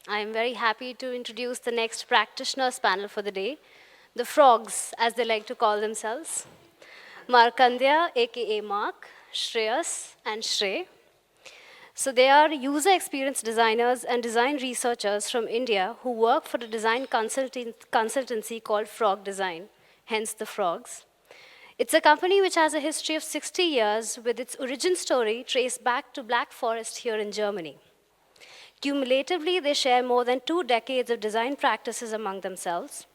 I am very happy to introduce the next practitioners panel for the day, the frogs, as they like to call themselves. Markandeya, aka Mark, Shreyas, and Shrey. So they are user experience designers and design researchers from India who work for a design consultancy called Frog Design, hence the frogs. It's a company which has a history of 60 years with its origin story traced back to Black Forest here in Germany. Cumulatively, they share more than 2 decades of design practices among themselves.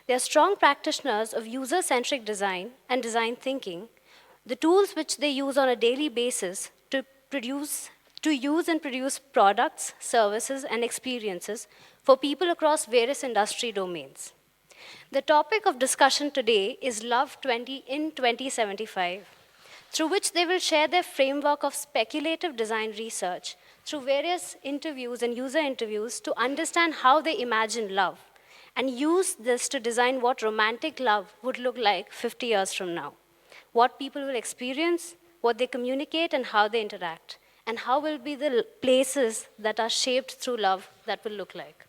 They are strong practitioners of user-centric design and design thinking, the tools which they use on a daily basis to use and produce products, services, and experiences for people across various industry domains. The topic of discussion today is Love 20 in 2075, through which they will share their framework of speculative design research through various interviews and user interviews to understand how they imagine love and use this to design what romantic love would look like 50 years from now, what people will experience, what they communicate, and how they interact, and how will be the places that are shaped through love that will look like.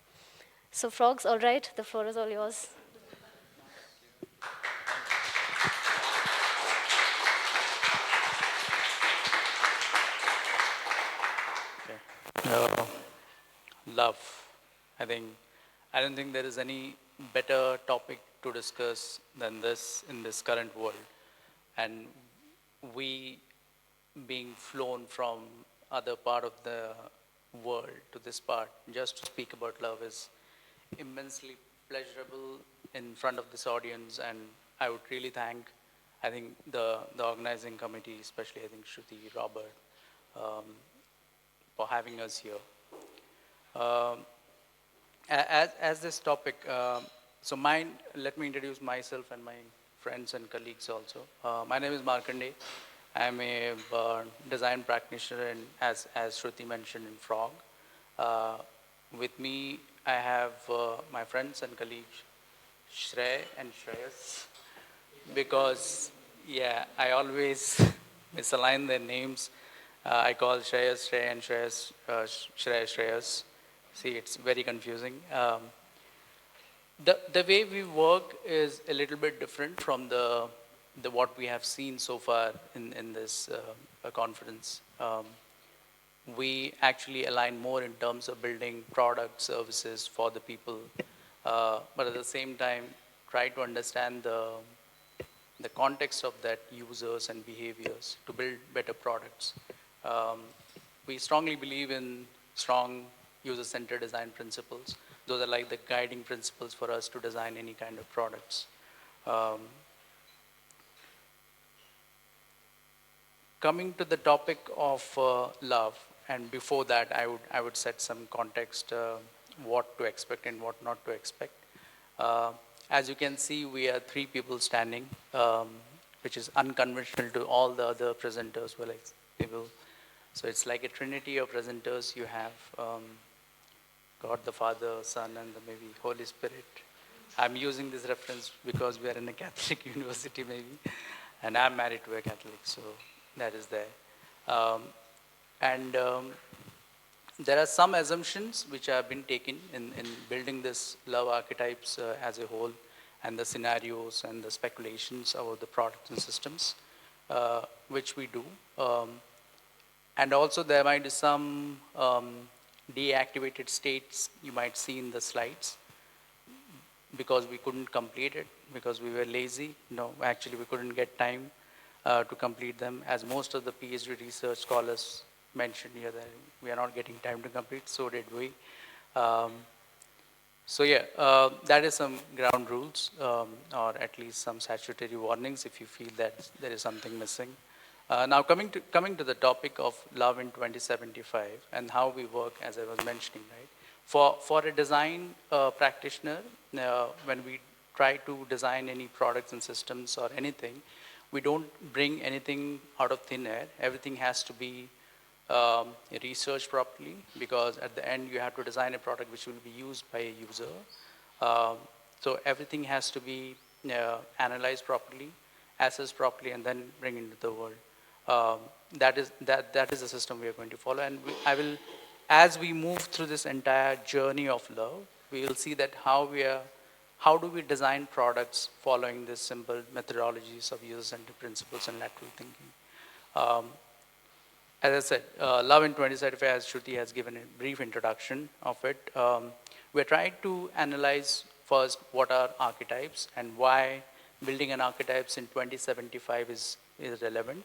So, frogs, all right, the floor is all yours. Uh, Love. I think I don't think there is any better topic to discuss than this in this current world. And we being flown from other part of the world to this part just to speak about love is immensely pleasurable in front of this audience, and I would really thank I think the organizing committee, especially I think Shruti, Robert, um, for having us here. Um, as this topic, let me introduce myself and my friends and colleagues also. My name is Markandeya. I'm a design practitioner, and as Shruti mentioned, in Frog. Uh, with me, I have my friends and colleagues, Shrey and Shreyas, because, yeah, I always misalign their names. I call Shreyas Shrey and Shreyas Shreyas. See, it's very confusing. The way we work is a little bit different from the what we have seen so far in this conference. We actually align more in terms of building product services for the people, but at the same time try to understand the context of that users and behaviors to build better products. Um, we strongly believe in strong user-centered design principles. Those are like the guiding principles for us to design any kind of products. Um, Coming to the topic of love, and before that, I would set some context, what to expect and what not to expect. Uh, as you can see, we are three people standing, which is unconventional to all the other presenters. Were like people, so it's like a trinity of presenters. You have God the Father, Son, and the maybe Holy Spirit. I'm using this reference because we are in a Catholic university, maybe, and I'm married to a Catholic, so that is there. Um, and there are some assumptions which have been taken in building this love archetypes as a whole, and the scenarios and the speculations about the products and systems, which we do. And also there might be some deactivated states you might see in the slides because we couldn't complete it, because we were lazy. No, actually we couldn't get time to complete them, as most of the PhD research scholars mentioned here that we are not getting time to complete, so did we. Um, that is some ground rules, or at least some statutory warnings if you feel that there is something missing. Now coming to the topic of love in 2075 and how we work, as I was mentioning, right? For a design practitioner, when we try to design any products and systems or anything, we don't bring anything out of thin air. Everything has to be researched properly, because at the end you have to design a product which will be used by a user. So everything has to be analyzed properly, assessed properly, and then bring into the world. That is the system we are going to follow, and I will as we move through this entire journey of love, we will see that how do we design products following this simple methodologies of user-centered principles and lateral thinking. Um, as I said, Love in 2075, as Shruti has given a brief introduction of it, we're trying to analyze first what are archetypes and why building an archetypes in 2075 is relevant.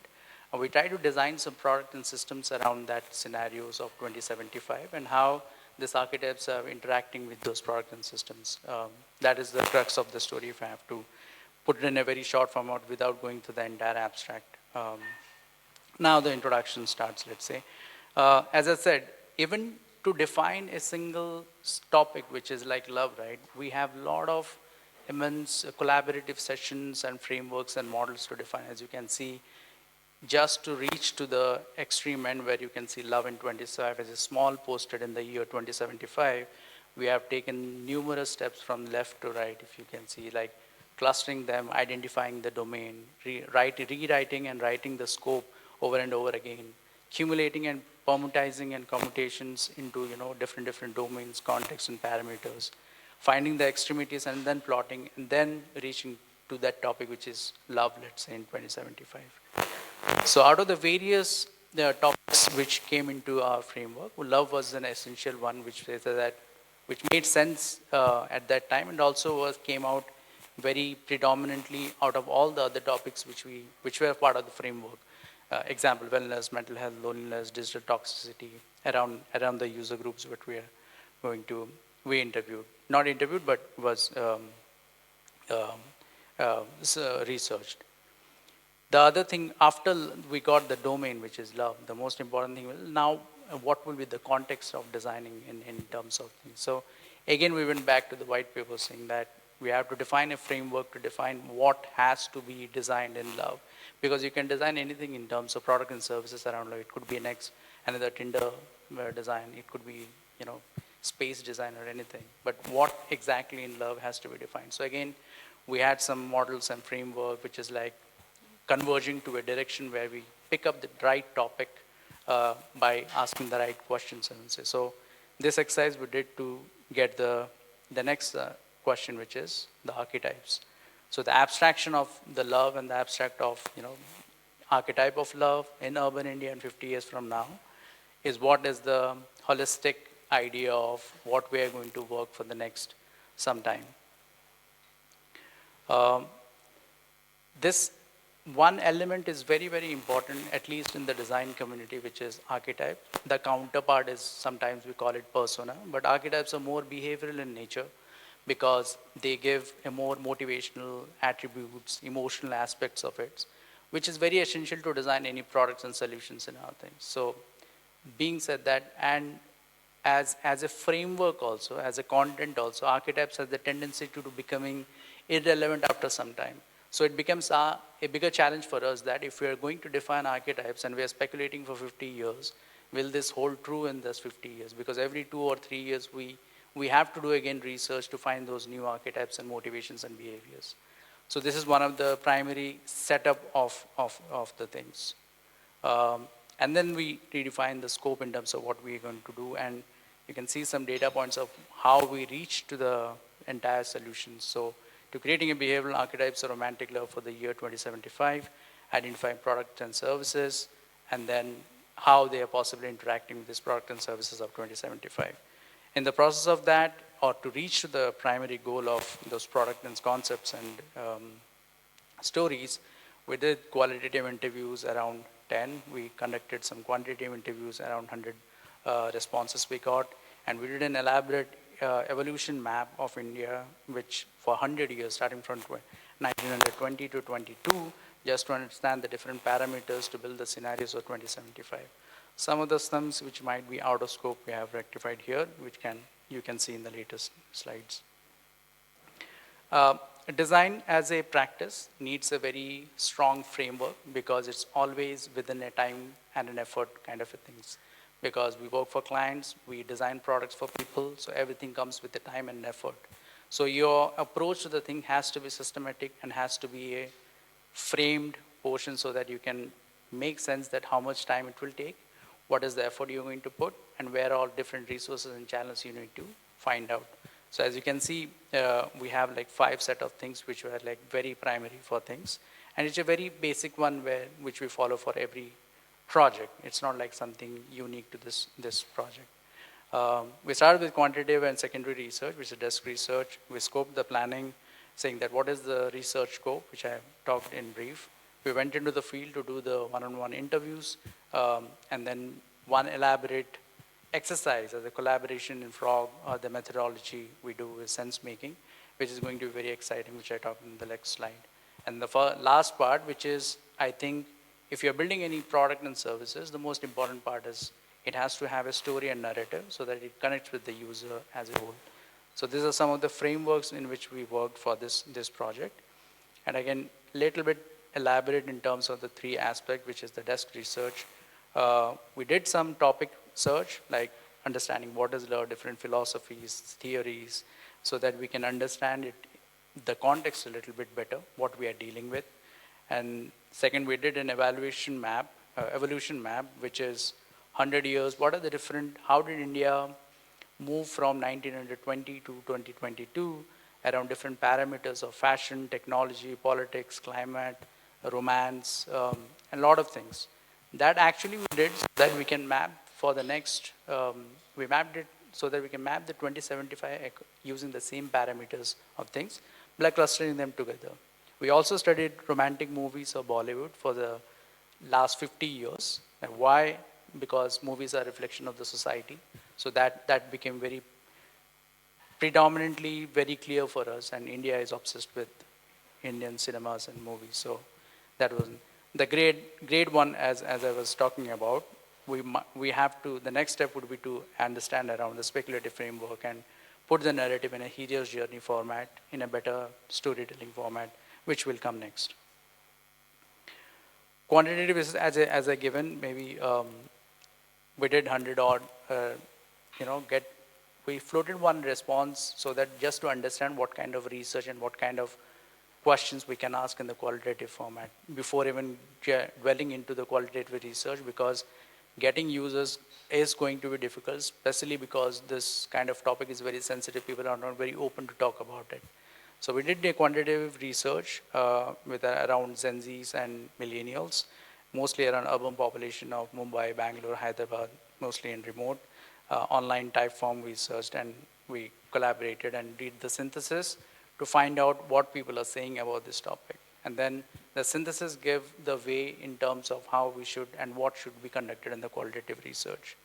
We try to design some product and systems around that scenarios of 2075 and how these archetypes are interacting with those products and systems. That is the crux of the story if I have to put it in a very short format without going through the entire abstract. Now the introduction starts, let's say. As I said, even to define a single topic, which is like love, right? We have a lot of immense collaborative sessions and frameworks and models to define. As you can see, just to reach to the extreme end where you can see Love in 25 as a small posted in the year 2075, we have taken numerous steps from left to right, if you can see, like clustering them, identifying the domain, rewriting and writing the scope over and over again, accumulating and permutizing and commutations into different domains, contexts, and parameters, finding the extremities and then plotting, and then reaching to that topic which is love, let's say in 2075. So out of the various topics which came into our framework, love was an essential one which made sense at that time, and also came out very predominantly out of all the other topics which were part of the framework. Example, wellness, mental health, loneliness, digital toxicity, around the user groups that we interviewed. Not interviewed, but was researched. The other thing, after we got the domain, which is love, the most important thing was now what will be the context of designing in terms of things. So again, we went back to the white paper saying that we have to define a framework to define what has to be designed in love. Because you can design anything in terms of product and services around love. It could be another Tinder design. It could be, space design or anything. But what exactly in love has to be defined. So again, we had some models and framework, which is like converging to a direction where we pick up the right topic by asking the right questions. And so this exercise we did to get the next question, which is the archetypes. So the abstraction of the love and the abstract of, archetype of love in urban India in 50 years from now is what is the holistic idea of what we are going to work for the next some time. This one element is very, very important, at least in the design community, which is archetype. The counterpart is sometimes we call it persona, but archetypes are more behavioral in nature, because they give a more motivational attributes, emotional aspects of it, which is very essential to design any products and solutions in our things. So being said that, and as a framework also, as a content also, archetypes have the tendency to becoming irrelevant after some time. So it becomes a bigger challenge for us that if we are going to define archetypes and we are speculating for 50 years, will this hold true in this 50 years? Because every 2 or 3 years we have to do again research to find those new archetypes and motivations and behaviors. So this is one of the primary setup of the things. And then we redefine the scope in terms of what we are going to do. And you can see some data points of how we reach to the entire solution. So to creating a behavioral archetypes of romantic love for the year 2075, identifying products and services, and then how they are possibly interacting with this product and services of 2075. In the process of that, or to reach the primary goal of those product and concepts and stories, we did qualitative interviews around 10. We conducted some quantitative interviews around 100 responses we got. And we did an elaborate evolution map of India, which for 100 years, starting from 1920 to 22, just to understand the different parameters to build the scenarios of 2075. Some of the sums which might be out of scope we have rectified here, which you can see in the latest slides. Design as a practice needs a very strong framework because it's always within a time and an effort kind of a things. Because we work for clients, we design products for people, so everything comes with the time and effort. So your approach to the thing has to be systematic and has to be a framed portion so that you can make sense that how much time it will take, what is the effort you're going to put, and where all different resources and channels you need to find out. So as you can see, we have like 5 set of things which were like very primary for things. And it's a very basic one which we follow for every project. It's not like something unique to this project. We started with quantitative and secondary research, which is desk research. We scoped the planning, saying that what is the research scope, which I talked in brief. We went into the field to do the one-on-one interviews, and then one elaborate exercise as a collaboration in Frog, or the methodology we do with sense making, which is going to be very exciting, which I talked in the next slide. And the last part, which is, I think, if you're building any product and services, the most important part is it has to have a story and narrative so that it connects with the user as a whole. So these are some of the frameworks in which we worked for this project. And again, little bit elaborate in terms of the 3 aspects, which is the desk research. We did some topic search, like understanding what is the different philosophies, theories, so that we can understand it, the context a little bit better, what we are dealing with. And second, we did an evolution map, which is 100 years, what are the different, how did India move from 1920 to 2022 around different parameters of fashion, technology, politics, climate, romance, and a lot of things. That actually we did so that we can map for the next, we mapped it so that we can map the 2075 using the same parameters of things, but clustering them together. We also studied romantic movies of Bollywood for the last 50 years. And why? Because movies are a reflection of the society. So that became very predominantly very clear for us, and India is obsessed with Indian cinemas and movies. So that was the grade 1, as I was talking about. We have to, the next step would be to understand around the speculative framework and put the narrative in a hero's journey format, in a better storytelling format, which will come next. Quantitative is as a given, maybe we did 100 odd, we floated one response so that just to understand what kind of research and what kind of questions we can ask in the qualitative format before even dwelling into the qualitative research, because getting users is going to be difficult, especially because this kind of topic is very sensitive. People are not very open to talk about it. So we did a quantitative research with around Gen Zs and millennials, mostly around urban population of Mumbai, Bangalore, Hyderabad, mostly in remote. Online type form we searched, and we collaborated and did the synthesis to find out what people are saying about this topic. And then the synthesis gave the way in terms of how we should and what should be conducted in the qualitative research.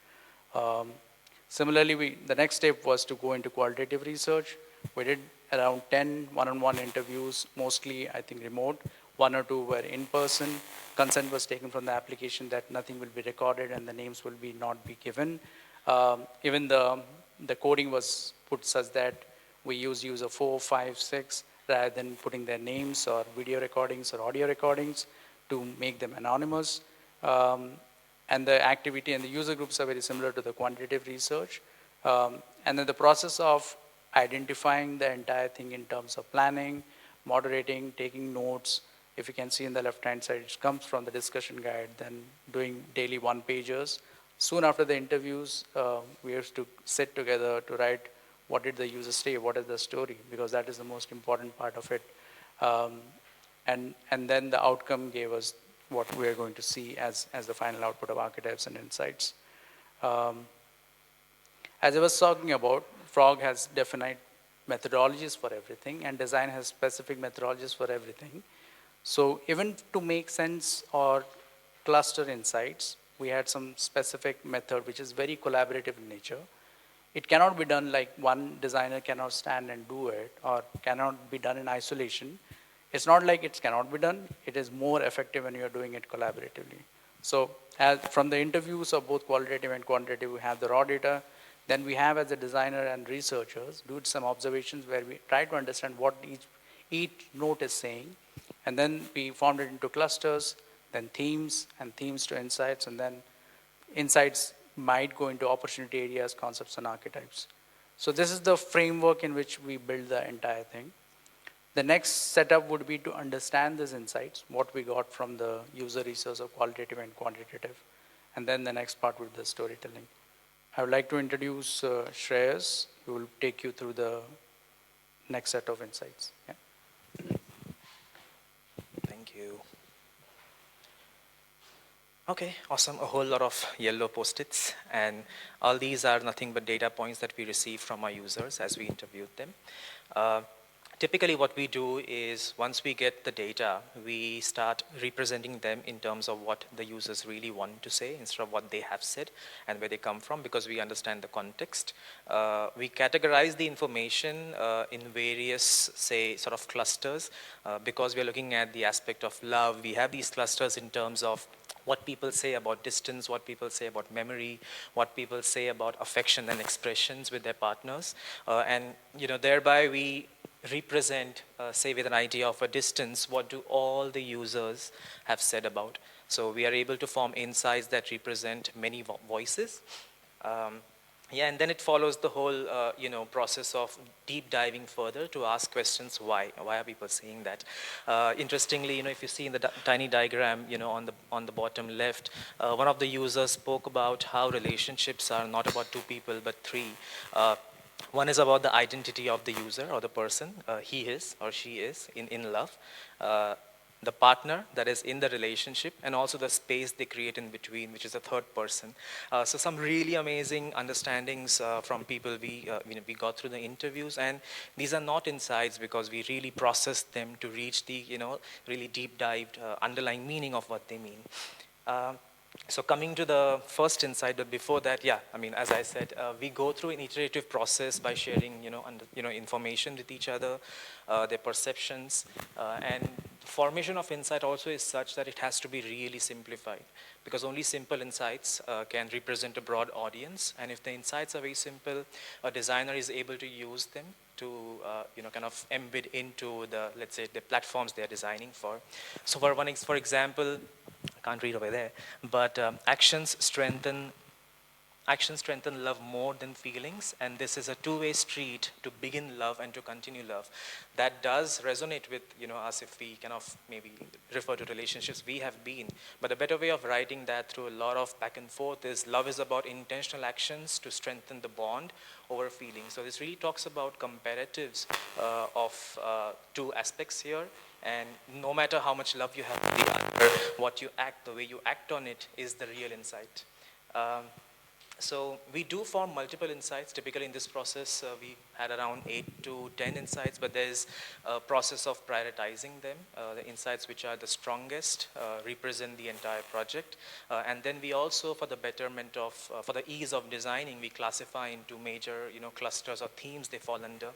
Similarly, the next step was to go into qualitative research. We did around 10 one-on-one interviews, mostly I think remote. 1 or 2 were in person. Consent was taken from the application that nothing will be recorded and the names will be not be given. Even the coding was put such that we use user 4, 5, 6 rather than putting their names or video recordings or audio recordings to make them anonymous. And the activity and the user groups are very similar to the quantitative research. And then the process of identifying the entire thing in terms of planning, moderating, taking notes. If you can see in the left-hand side, it comes from the discussion guide, then doing daily one-pagers. Soon after the interviews, we used to sit together to write what did the user say, what is the story, because that is the most important part of it. And then the outcome gave us what we are going to see as the final output of archetypes and insights. As I was talking about, Frog has definite methodologies for everything, and design has specific methodologies for everything. So even to make sense or cluster insights, we had some specific method which is very collaborative in nature. It cannot be done like one designer cannot stand and do it, or cannot be done in isolation. It's not like it cannot be done. It is more effective when you are doing it collaboratively. So from the interviews of both qualitative and quantitative, we have the raw data. Then we have, as a designer and researchers, do some observations where we try to understand what each note is saying. And then we formed it into clusters, then themes, and themes to insights, and then insights might go into opportunity areas, concepts, and archetypes. So this is the framework in which we build the entire thing. The next setup would be to understand these insights, what we got from the user research of qualitative and quantitative, and then the next part will be the storytelling. I would like to introduce Shreyas, who will take you through the next set of insights. Yeah. Thank you. Okay, awesome. A whole lot of yellow post-its, and all these are nothing but data points that we receive from our users as we interviewed them. Typically what we do is once we get the data, we start representing them in terms of what the users really want to say instead of what they have said and where they come from, because we understand the context. We categorize the information in various, say, sort of clusters. Because we're looking at the aspect of love, we have these clusters in terms of what people say about distance, what people say about memory, what people say about affection and expressions with their partners. And thereby we represent, say with an idea of a distance, what do all the users have said about. So we are able to form insights that represent many voices. Yeah, and then it follows the whole, process of deep diving further to ask questions. Why are people saying that? Interestingly, if you see in the tiny diagram, on the bottom left, one of the users spoke about how relationships are not about two people but three. One is about the identity of the user or the person, he is or she is in love, the partner that is in the relationship, and also the space they create in between, which is a third person. So some really amazing understandings from people we got through the interviews, and these are not insights because we really processed them to reach the really deep dived underlying meaning of what they mean. So coming to the first insight, but before that, yeah, as I said, we go through an iterative process by sharing, information with each other, their perceptions, and formation of insight also is such that it has to be really simplified, because only simple insights can represent a broad audience. And if the insights are very simple, a designer is able to use them to kind of embed into the, let's say, the platforms they are designing for. So for example, I can't read over there, but actions strengthen love more than feelings, and this is a two-way street to begin love and to continue love. That does resonate with us if we kind of maybe refer to relationships we have been. But a better way of writing that through a lot of back and forth is love is about intentional actions to strengthen the bond over feelings. So this really talks about comparatives of two aspects here. And no matter how much love you have for the other, what you act, the way you act on it is the real insight. So we do form multiple insights. Typically in this process, we had around 8 to 10 insights, but there's a process of prioritizing them. The insights which are the strongest represent the entire project. And then we also, for the betterment of, for the ease of designing, we classify into major clusters or themes they fall under.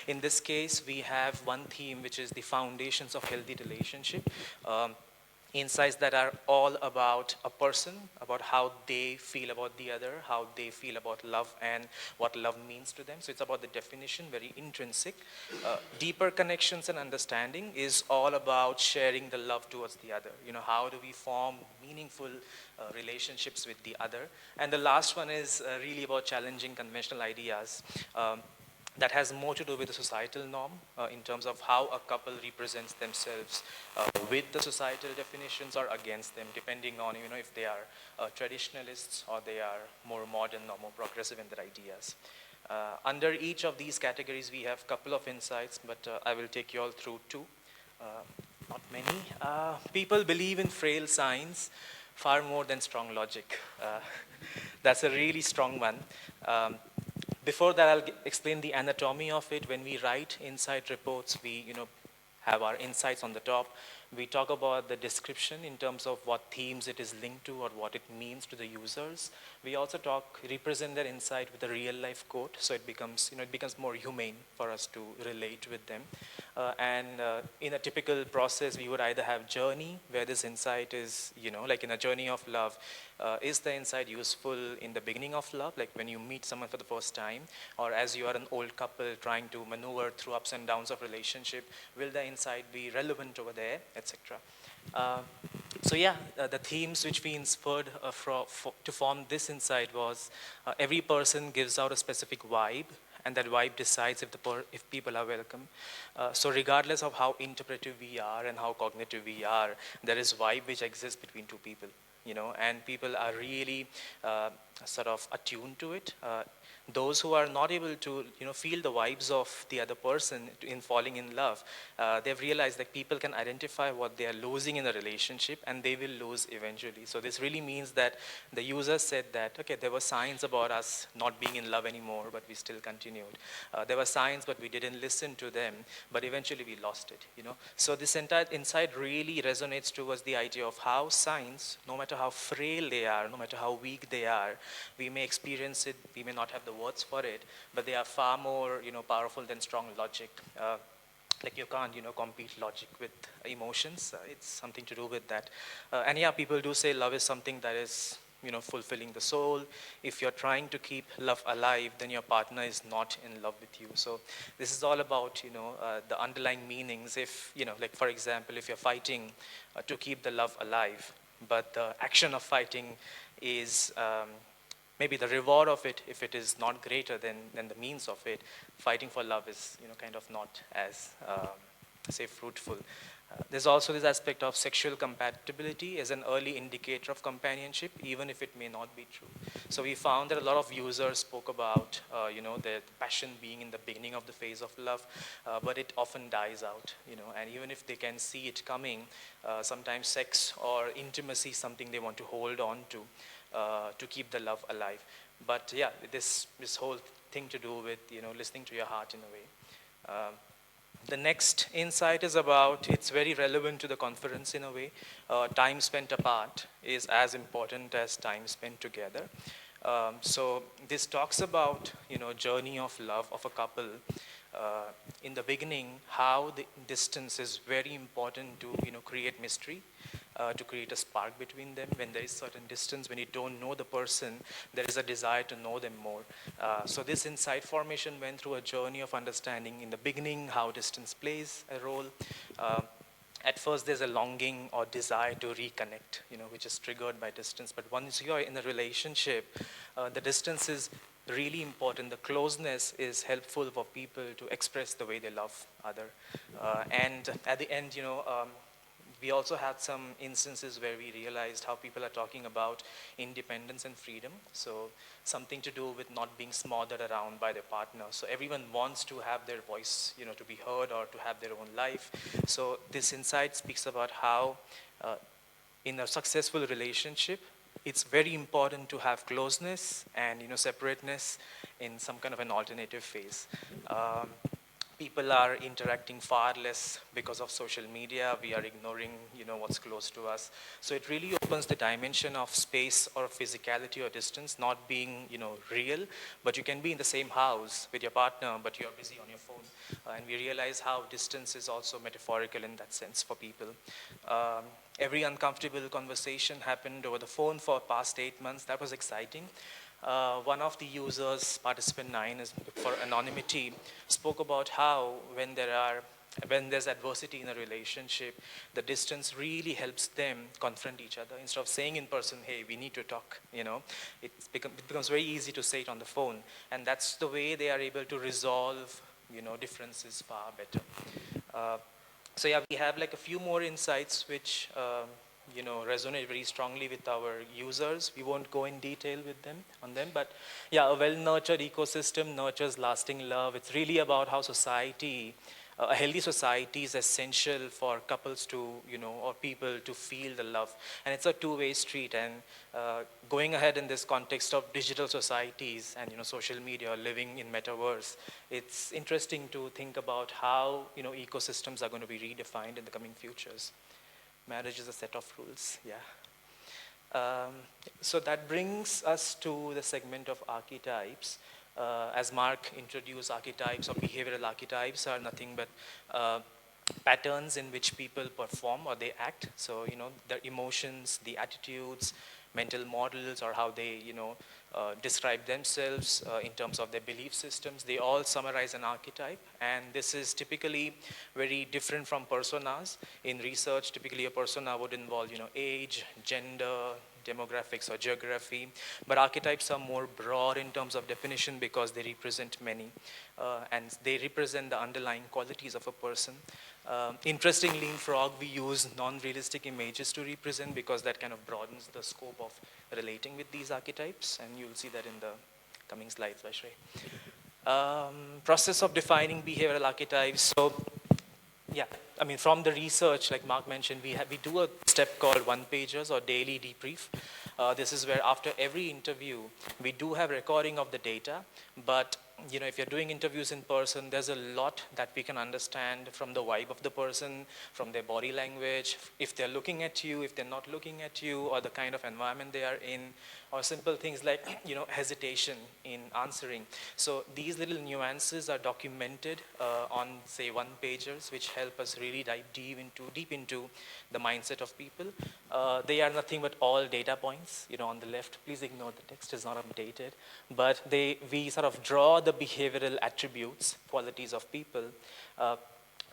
In this case, we have one theme, which is the foundations of healthy relationship. Insights that are all about a person, about how they feel about the other, how they feel about love and what love means to them. So it's about the definition, very intrinsic. Deeper connections and understanding is all about sharing the love towards the other. How do we form meaningful relationships with the other? And the last one is really about challenging conventional ideas. That has more to do with the societal norm in terms of how a couple represents themselves with the societal definitions or against them, depending on if they are traditionalists or they are more modern or more progressive in their ideas. Under each of these categories, we have a couple of insights, but I will take you all through two. Not many. People believe in frail science far more than strong logic. That's a really strong one. Before that, I'll explain the anatomy of it. When we write insight reports, we have our insights on the top. We talk about the description in terms of what themes it is linked to or what it means to the users. We also represent their insight with a real life quote, so it becomes more humane for us to relate with them. And in a typical process, we would either have journey, where this insight is, like in a journey of love, is the insight useful in the beginning of love, like when you meet someone for the first time, or as you are an old couple trying to maneuver through ups and downs of relationship, will the insight be relevant over there, etc. So yeah, the themes which we inferred to form this insight was every person gives out a specific vibe, and that vibe decides if people are welcome. So regardless of how interpretive we are and how cognitive we are, there is vibe which exists between two people. and people are really sort of attuned to it. Those who are not able to, feel the vibes of the other person in falling in love, they've realized that people can identify what they are losing in a relationship, and they will lose eventually. So this really means that the user said that, okay, there were signs about us not being in love anymore, but we still continued. There were signs, but we didn't listen to them, but eventually we lost it. So this entire insight really resonates towards the idea of how signs, no matter how frail they are, no matter how weak they are, we may experience it, we may not have the words for it, but they are far more, powerful than strong logic. Like you can't, compete logic with emotions. It's something to do with that. And yeah, people do say love is something that is, fulfilling the soul. If you're trying to keep love alive, then your partner is not in love with you. So this is all about, the underlying meanings. If, like for example, if you're fighting to keep the love alive, but the action of fighting is maybe the reward of it, if it is not greater than the means of it, fighting for love is, kind of not as, say, fruitful. There's also this aspect of sexual compatibility as an early indicator of companionship, even if it may not be true. So we found that a lot of users spoke about, their passion being in the beginning of the phase of love, but it often dies out, and even if they can see it coming, sometimes sex or intimacy is something they want to hold on to keep the love alive. But yeah, this whole thing to do with, listening to your heart in a way. The next insight is about, it's very relevant to the conference in a way. Time spent apart is as important as time spent together. So this talks about, journey of love of a couple. In the beginning, how the distance is very important to, create mystery. To create a spark between them. When there is certain distance, when you don't know the person, there is a desire to know them more. So this insight formation went through a journey of understanding in the beginning how distance plays a role. At first, there's a longing or desire to reconnect, which is triggered by distance. But once you're in a relationship, the distance is really important. The closeness is helpful for people to express the way they love other. And at the end, we also had some instances where we realized how people are talking about independence and freedom. So something to do with not being smothered around by their partner. So everyone wants to have their voice, to be heard or to have their own life. So this insight speaks about how in a successful relationship, it's very important to have closeness and, separateness in some kind of an alternative phase. People are interacting far less because of social media. We are ignoring, what's close to us. So it really opens the dimension of space or physicality or distance, not being, real, but you can be in the same house with your partner, but you're busy on your phone. And we realize how distance is also metaphorical in that sense for people. Every uncomfortable conversation happened over the phone for past 8 months. That was exciting. One of the users, participant 9, is for anonymity, spoke about how when there's adversity in a relationship, the distance really helps them confront each other. Instead of saying in person, hey, we need to talk, it becomes very easy to say it on the phone. And that's the way they are able to resolve, differences far better. So yeah, we have like a few more insights which resonate very strongly with our users. We won't go in detail on them, but yeah, a well-nurtured ecosystem nurtures lasting love. It's really about how a healthy society is essential for couples to, or people to feel the love. And it's a two-way street. And going ahead in this context of digital societies and, social media, living in metaverse, it's interesting to think about how, ecosystems are going to be redefined in the coming futures. Marriage is a set of rules, yeah. So that brings us to the segment of archetypes. As Mark introduced, archetypes or behavioral archetypes are nothing but patterns in which people perform or they act. So, their emotions, the attitudes, mental models, or how they, describe themselves in terms of their belief systems, they all summarize an archetype. And this is typically very different from personas. In research, typically a persona would involve, age, gender, demographics or geography, but archetypes are more broad in terms of definition because they represent many, and they represent the underlying qualities of a person. Interestingly, in Frog, we use non-realistic images to represent because that kind of broadens the scope of relating with these archetypes, and you'll see that in the coming slides by Shrey. Process of defining behavioral archetypes. So, yeah, I mean, from the research, like Mark mentioned, we do a step called one-pagers or daily debrief. This is where after every interview, we do have recording of the data, but you know, if you're doing interviews in person, there's a lot that we can understand from the vibe of the person, from their body language, if they're looking at you, if they're not looking at you, or the kind of environment they are in, or simple things like, you know, hesitation in answering. So these little nuances are documented on, say, one-pagers, which help us really dive deep into the mindset of people. They are nothing but all data points, you know, on the left. Please ignore the text is not updated, but we sort of draw the behavioral attributes, qualities of people.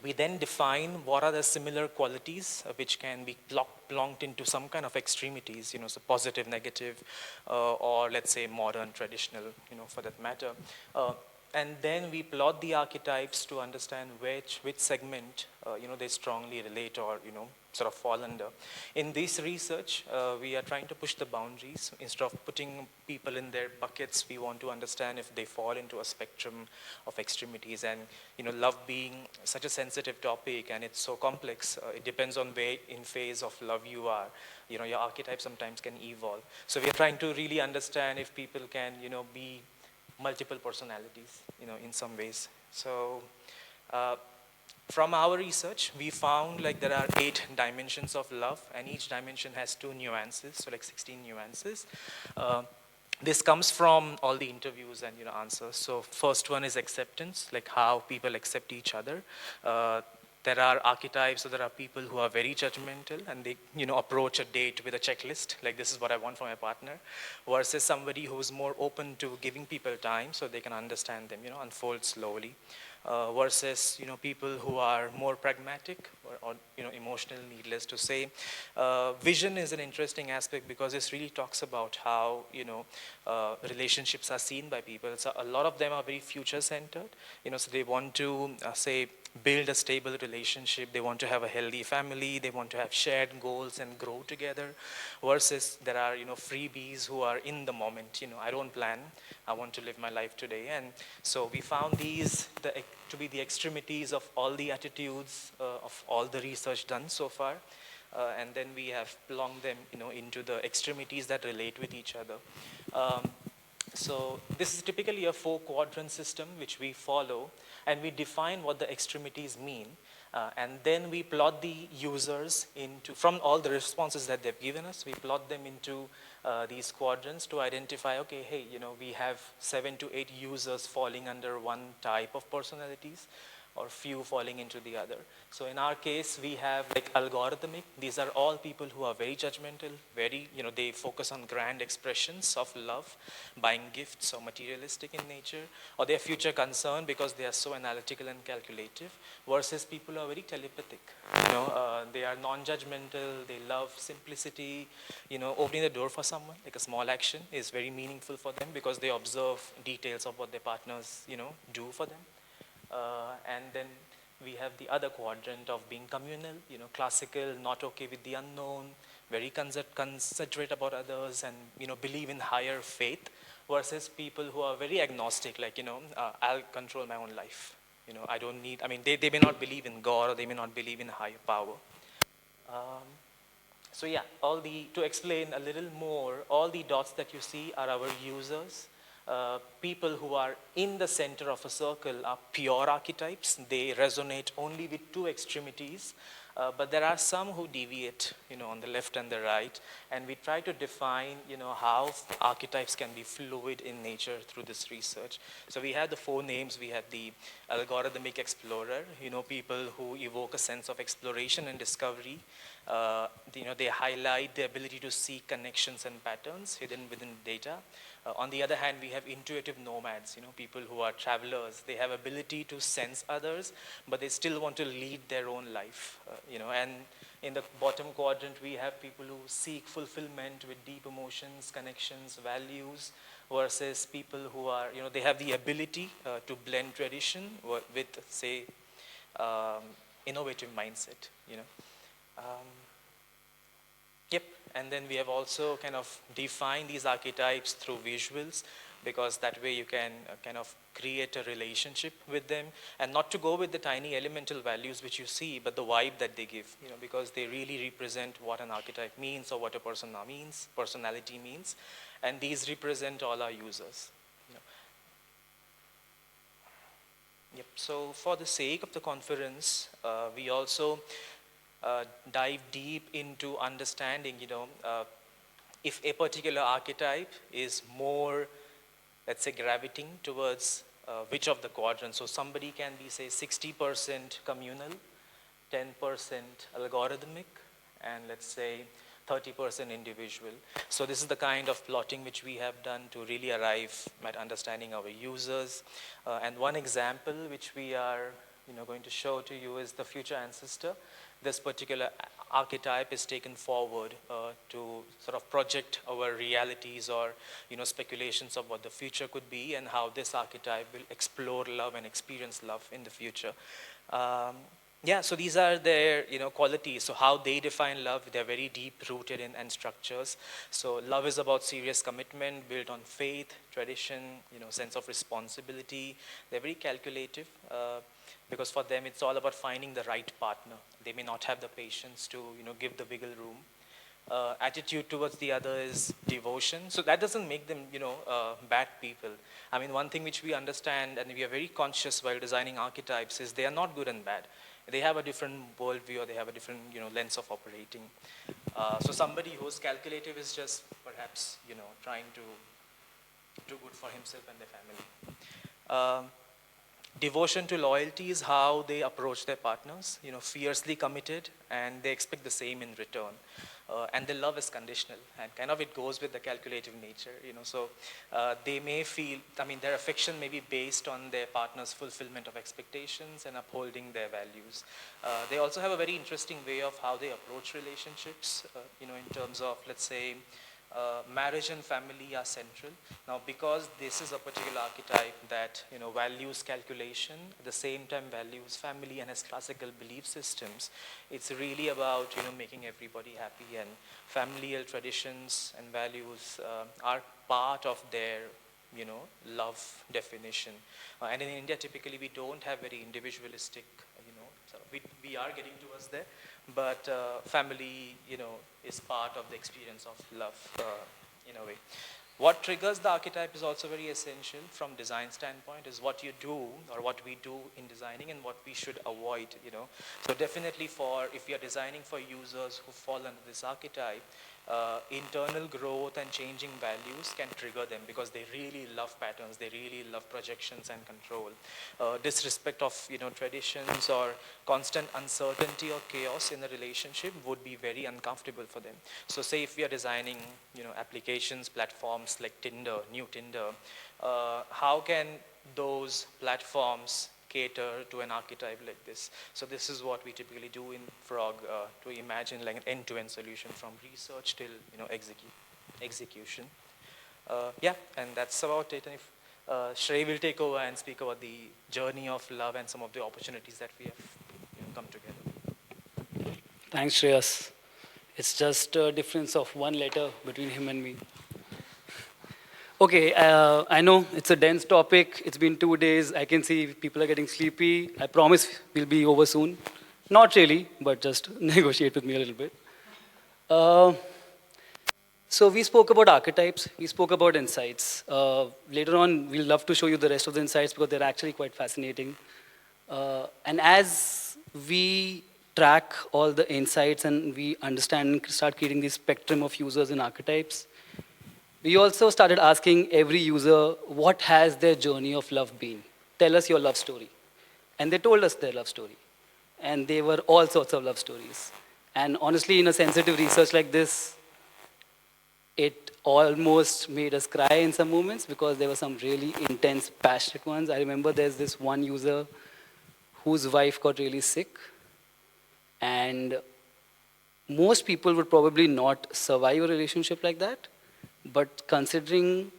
We then define what are the similar qualities which can be plonked into some kind of extremities, you know, so positive, negative, or let's say modern, traditional, you know, for that matter. And then we plot the archetypes to understand which segment, you know, they strongly relate or, you know, sort of fall under. In this research, we are trying to push the boundaries. Instead of putting people in their buckets, we want to understand if they fall into a spectrum of extremities. And, you know, love being such a sensitive topic and it's so complex, it depends on where in phase of love you are. You know, your archetype sometimes can evolve. So we are trying to really understand if people can, you know, be multiple personalities, you know, in some ways. So from our research, we found like there are 8 dimensions of love, and each dimension has 2 nuances, so like 16 nuances. This comes from all the interviews and, you know, answers. So first one is acceptance, like how people accept each other. There are archetypes, so there are people who are very judgmental and they, you know, approach a date with a checklist, like this is what I want from my partner, versus somebody who's more open to giving people time so they can understand them, you know, unfold slowly. Versus, you know, people who are more pragmatic or, you know, emotional, needless to say. Vision is an interesting aspect because this really talks about how, you know, relationships are seen by people. So a lot of them are very future-centered, you know, so they want to, say, build a stable relationship, they want to have a healthy family, they want to have shared goals and grow together, versus there are, you know, freebies who are in the moment, you know, I don't plan, I want to live my life today. And so we found these to be the extremities of all the attitudes of all the research done so far. And then we have plugged them, you know, into the extremities that relate with each other. So this is typically a 4-quadrant system which we follow, and we define what the extremities mean. And then we plot the users into, from all the responses that they've given us, we plot them into these quadrants to identify, okay, hey, you know, we have 7 to 8 users falling under one type of personalities, or few falling into the other. So in our case, we have like algorithmic. These are all people who are very judgmental, very, you know, they focus on grand expressions of love, buying gifts or materialistic in nature, or they're future concerned because they are so analytical and calculative, versus people who are very telepathic. You know, they are non-judgmental, they love simplicity, you know, opening the door for someone, like a small action is very meaningful for them because they observe details of what their partners, you know, do for them. And then we have the other quadrant of being communal, you know, classical, not okay with the unknown, very considerate about others, and, you know, believe in higher faith, versus people who are very agnostic, like, you know, I'll control my own life. You know, I don't need, I mean, they may not believe in God, or they may not believe in higher power. So yeah, to explain a little more, all the dots that you see are our users. People who are in the center of a circle are pure archetypes. They resonate only with 2 extremities, but there are some who deviate, you know, on the left and the right, and we try to define, you know, how archetypes can be fluid in nature through this research. So we have the 4 names. We have the algorithmic explorer, you know, people who evoke a sense of exploration and discovery. You know, they highlight the ability to see connections and patterns hidden within data. On the other hand, we have intuitive nomads, people who are travelers. They have ability to sense others, but they still want to lead their own life, and in the bottom quadrant, we have people who seek fulfillment with deep emotions, connections, values, versus people who are, they have the ability to blend tradition with, say, innovative mindset, Um, Yep, and then we have also kind of defined these archetypes through visuals, because that way you can kind of create a relationship with them, and not to go with the tiny elemental values which you see, but the vibe that they give, because they really represent what an archetype means or what a persona means, personality means, and these represent all our users. Yep, so for the sake of the conference, we also dive deep into understanding, if a particular archetype is more, let's say, gravitating towards which of the quadrants. So somebody can be, say, 60% communal, 10% algorithmic, and let's say 30% individual. So this is the kind of plotting which we have done to really arrive at understanding our users. And one example which we are going to show to you is the future ancestor. This particular archetype is taken forward to sort of project our realities or speculations of what the future could be, and how this archetype will explore love and experience love in the future. Yeah, so these are their qualities. So how they define love, they're very deep rooted in structures. So love is about serious commitment built on faith, tradition, sense of responsibility. They're very calculative. Because for them, it's all about finding the right partner. They may not have the patience to, give the wiggle room. Attitude towards the other is devotion. So that doesn't make them, bad people. I mean, one thing which we understand, and we are very conscious while designing archetypes, is they are not good and bad. They have a different worldview, or they have a different, lens of operating. So somebody who's calculative is just perhaps, trying to do good for himself and their family. Devotion to loyalty is how they approach their partners, fiercely committed, and they expect the same in return. And their love is conditional, and kind of it goes with the calculative nature, so they may feel, their affection may be based on their partner's fulfillment of expectations and upholding their values. They also have a very interesting way of how they approach relationships, in terms of, let's say, marriage and family are central. Now, because this is a particular archetype that values calculation, at the same time values family and has classical belief systems, it's really about making everybody happy, and familial traditions and values are part of their love definition. And in India, typically we don't have very individualistic, so we are getting towards there, but family, is part of the experience of love in a way. What triggers the archetype is also very essential from design standpoint, is what you do or what we do in designing and what we should avoid, So definitely if you're designing for users who fall under this archetype, internal growth and changing values can trigger them, because they really love patterns, they really love projections and control. Disrespect of traditions or constant uncertainty or chaos in a relationship would be very uncomfortable for them. So say if we are designing applications, platforms like new Tinder, how can those platforms cater to an archetype like this? So this is what we typically do in Frog, to imagine like an end-to-end solution from research till execution. Yeah, and that's about it. And if Shrey will take over and speak about the journey of love and some of the opportunities that we have come together. Thanks, Shreyas. It's just a difference of one letter between him and me. Okay, I know it's a dense topic. It's been 2 days. I can see people are getting sleepy. I promise we'll be over soon. Not really, but just negotiate with me a little bit. So we spoke about archetypes. We spoke about insights. Later on, we'll love to show you the rest of the insights because they're actually quite fascinating. And as we track all the insights and we understand and start creating this spectrum of users and archetypes, we also started asking every user, what has their journey of love been? Tell us your love story. And they told us their love story. And they were all sorts of love stories. And honestly, in a sensitive research like this, It almost made us cry in some moments because there were some really intense, passionate ones. I remember there's this one user whose wife got really sick, and most people would probably not survive a relationship like that. But considering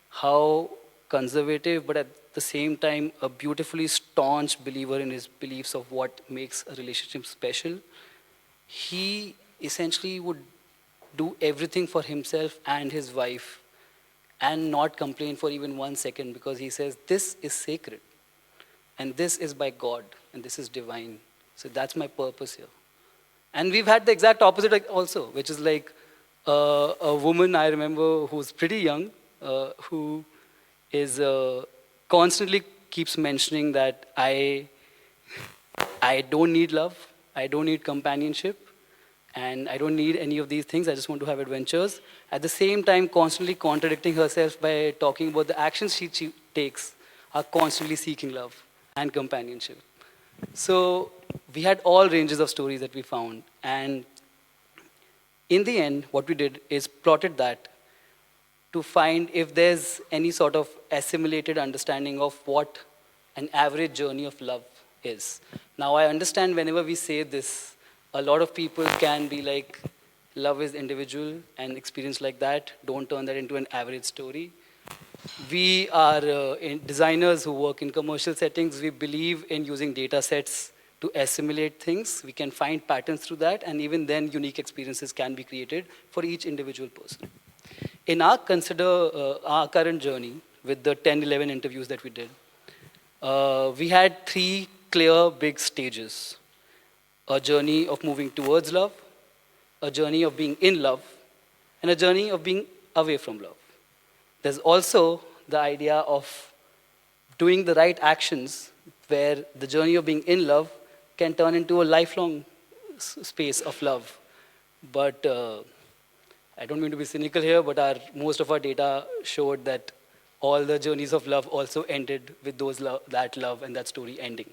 how conservative, but at the same time, a beautifully staunch believer in his beliefs of what makes a relationship special, he essentially would do everything for himself and his wife and not complain for even 1 second, because he says, this is sacred and this is by God and this is divine. So that's my purpose here. And we've had the exact opposite also, which is like a woman I remember who's pretty young, who is constantly keeps mentioning that I don't need love, I don't need companionship, and I don't need any of these things. I just want to have adventures. At the same time, constantly contradicting herself by talking about the actions she takes are constantly seeking love and companionship. So we had all ranges of stories that we found. And in the end, what we did is plotted that to find if there's any sort of assimilated understanding of what an average journey of love is. Now, I understand whenever we say this, a lot of people can be like, love is individual and experience like that. Don't turn that into an average story. We are designers who work in commercial settings. We believe in using data sets to assimilate things. We can find patterns through that, and even then unique experiences can be created for each individual person. In our current journey with the 10, 11 interviews that we did, we had 3 clear big stages. A journey of moving towards love, a journey of being in love, and a journey of being away from love. There's also the idea of doing the right actions where the journey of being in love can turn into a lifelong space of love. But I don't mean to be cynical here, but most of our data showed that all the journeys of love also ended with that love and that story ending.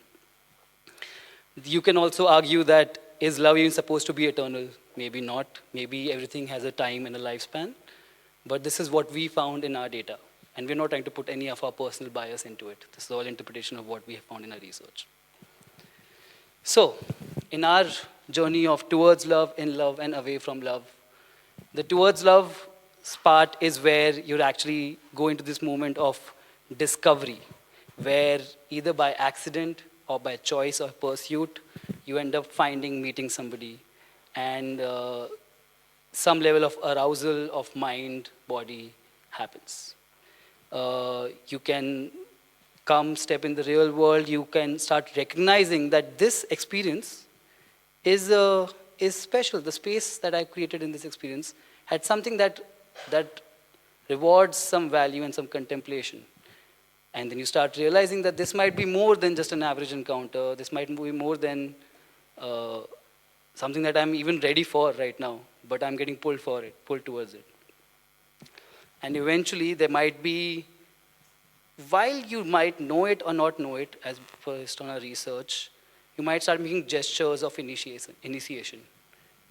You can also argue that, is love even supposed to be eternal? Maybe not. Maybe everything has a time and a lifespan. But this is what we found in our data. And we're not trying to put any of our personal bias into it. This is all interpretation of what we have found in our research. So, in our journey of towards love, in love, and away from love, the towards love part is where you actually go into this moment of discovery, where either by accident or by choice or pursuit, you end up meeting somebody, and some level of arousal of mind, body happens. You can step in the real world, you can start recognizing that this experience is special. The space that I created in this experience had something that rewards some value and some contemplation. And then you start realizing that this might be more than just an average encounter. This might be more than something that I'm even ready for right now, but I'm getting pulled towards it. And eventually there might be, while you might know it or not know it, as based on our research, you might start making gestures of initiation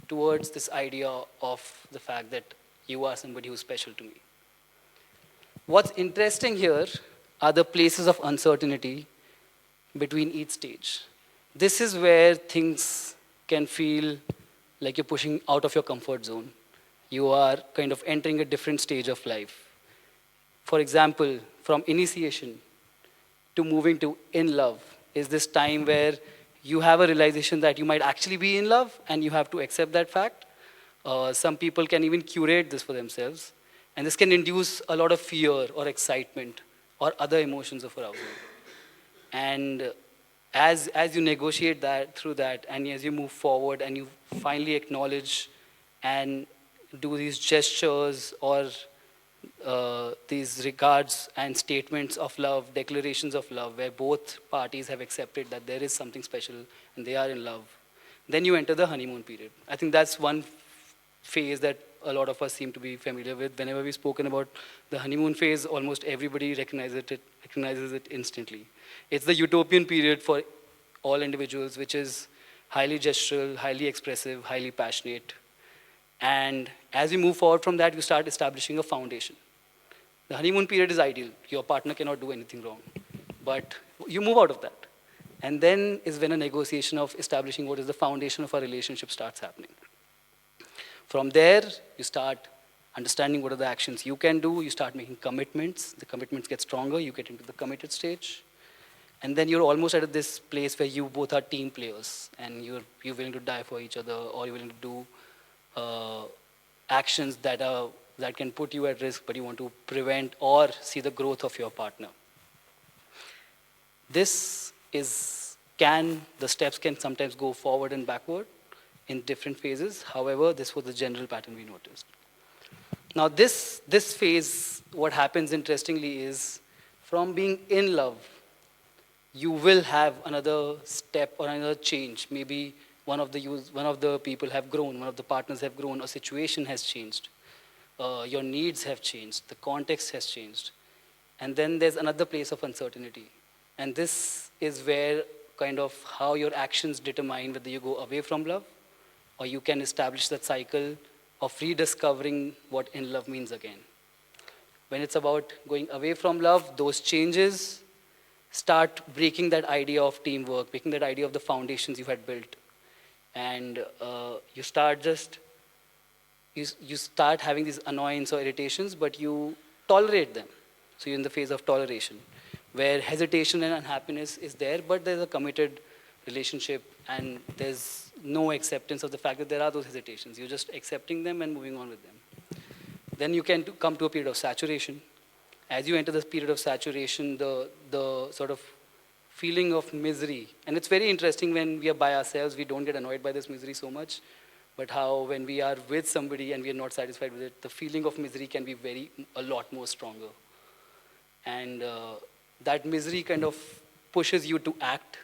towards this idea of the fact that you are somebody who's special to me. What's interesting here are the places of uncertainty between each stage. This is where things can feel like you're pushing out of your comfort zone. You are kind of entering a different stage of life. For example, from initiation to moving to in love is this time where you have a realization that you might actually be in love, and you have to accept that fact. Some people can even curate this for themselves, and this can induce a lot of fear or excitement or other emotions of arousal. And as you negotiate that through that, and as you move forward and you finally acknowledge and do these gestures or these regards and statements of love, declarations of love, where both parties have accepted that there is something special and they are in love, then you enter the honeymoon period. I think that's one phase that a lot of us seem to be familiar with. Whenever we've spoken about the honeymoon phase, almost everybody recognizes it instantly. It's the utopian period for all individuals, which is highly gestural, highly expressive, highly passionate. And as you move forward from that, you start establishing a foundation. The honeymoon period is ideal. Your partner cannot do anything wrong. But you move out of that. And then is when a negotiation of establishing what is the foundation of a relationship starts happening. From there, you start understanding what are the actions you can do. You start making commitments. The commitments get stronger. You get into the committed stage. And then you're almost at this place where you both are team players. And you're willing to die for each other, or you're willing to do actions that can put you at risk, but you want to prevent or see the growth of your partner. The steps can sometimes go forward and backward in different phases. However, this was the general pattern we noticed. Now this phase, what happens interestingly is, from being in love, you will have another step or another change. Maybe one of the people have grown, one of the partners have grown, a situation has changed. Your needs have changed, the context has changed. And then there's another place of uncertainty. And this is where kind of how your actions determine whether you go away from love, or you can establish that cycle of rediscovering what in love means again. When it's about going away from love, those changes start breaking that idea of teamwork, breaking that idea of the foundations you had built. And you start having these annoyance or irritations, but you tolerate them. So you're in the phase of toleration, where hesitation and unhappiness is there, but there's a committed relationship, and there's no acceptance of the fact that there are those hesitations. You're just accepting them and moving on with them. Then you can come to a period of saturation. As you enter this period of saturation, the sort of feeling of misery, and it's very interesting when we are by ourselves, we don't get annoyed by this misery so much, but how when we are with somebody and we are not satisfied with it, the feeling of misery can be a lot more stronger. And that misery kind of pushes you to act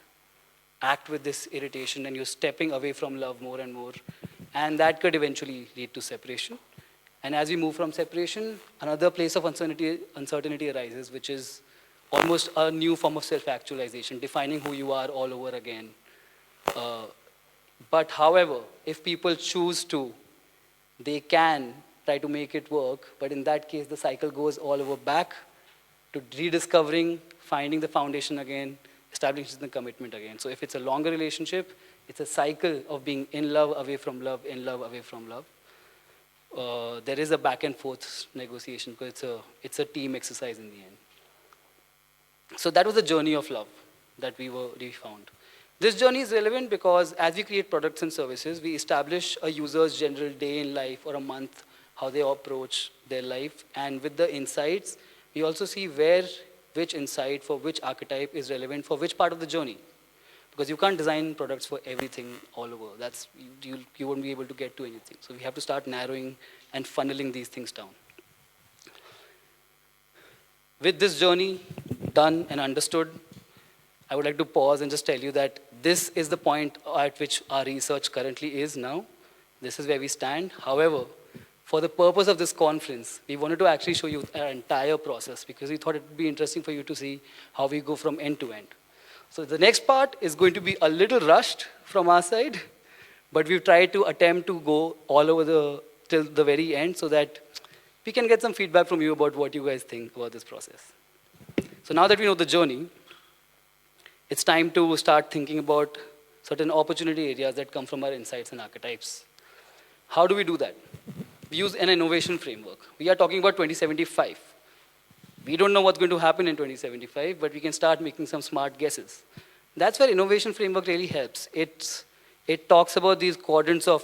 with this irritation, and you're stepping away from love more and more. And that could eventually lead to separation. And as we move from separation, another place of uncertainty arises, which is almost a new form of self-actualization, defining who you are all over again. But however, if people choose to, they can try to make it work, but in that case, the cycle goes all over back to rediscovering, finding the foundation again, establishing the commitment again. So if it's a longer relationship, it's a cycle of being in love, away from love, in love, away from love. There is a back and forth negotiation, because it's a team exercise in the end. So that was the journey of love that we found. This journey is relevant because as we create products and services, we establish a user's general day in life or a month, how they approach their life. And with the insights, we also see which insight for which archetype is relevant for which part of the journey. Because you can't design products for everything all over. You won't be able to get to anything. So we have to start narrowing and funneling these things down. With this journey done and understood, I would like to pause and just tell you that this is the point at which our research currently is now. This is where we stand. However, for the purpose of this conference, we wanted to actually show you our entire process, because we thought it would be interesting for you to see how we go from end to end. So the next part is going to be a little rushed from our side, but we've tried to attempt to go all over till the very end, so that we can get some feedback from you about what you guys think about this process. So now that we know the journey, it's time to start thinking about certain opportunity areas that come from our insights and archetypes. How do we do that? We use an innovation framework. We are talking about 2075. We don't know what's going to happen in 2075, but we can start making some smart guesses. That's where innovation framework really helps. It talks about these quadrants of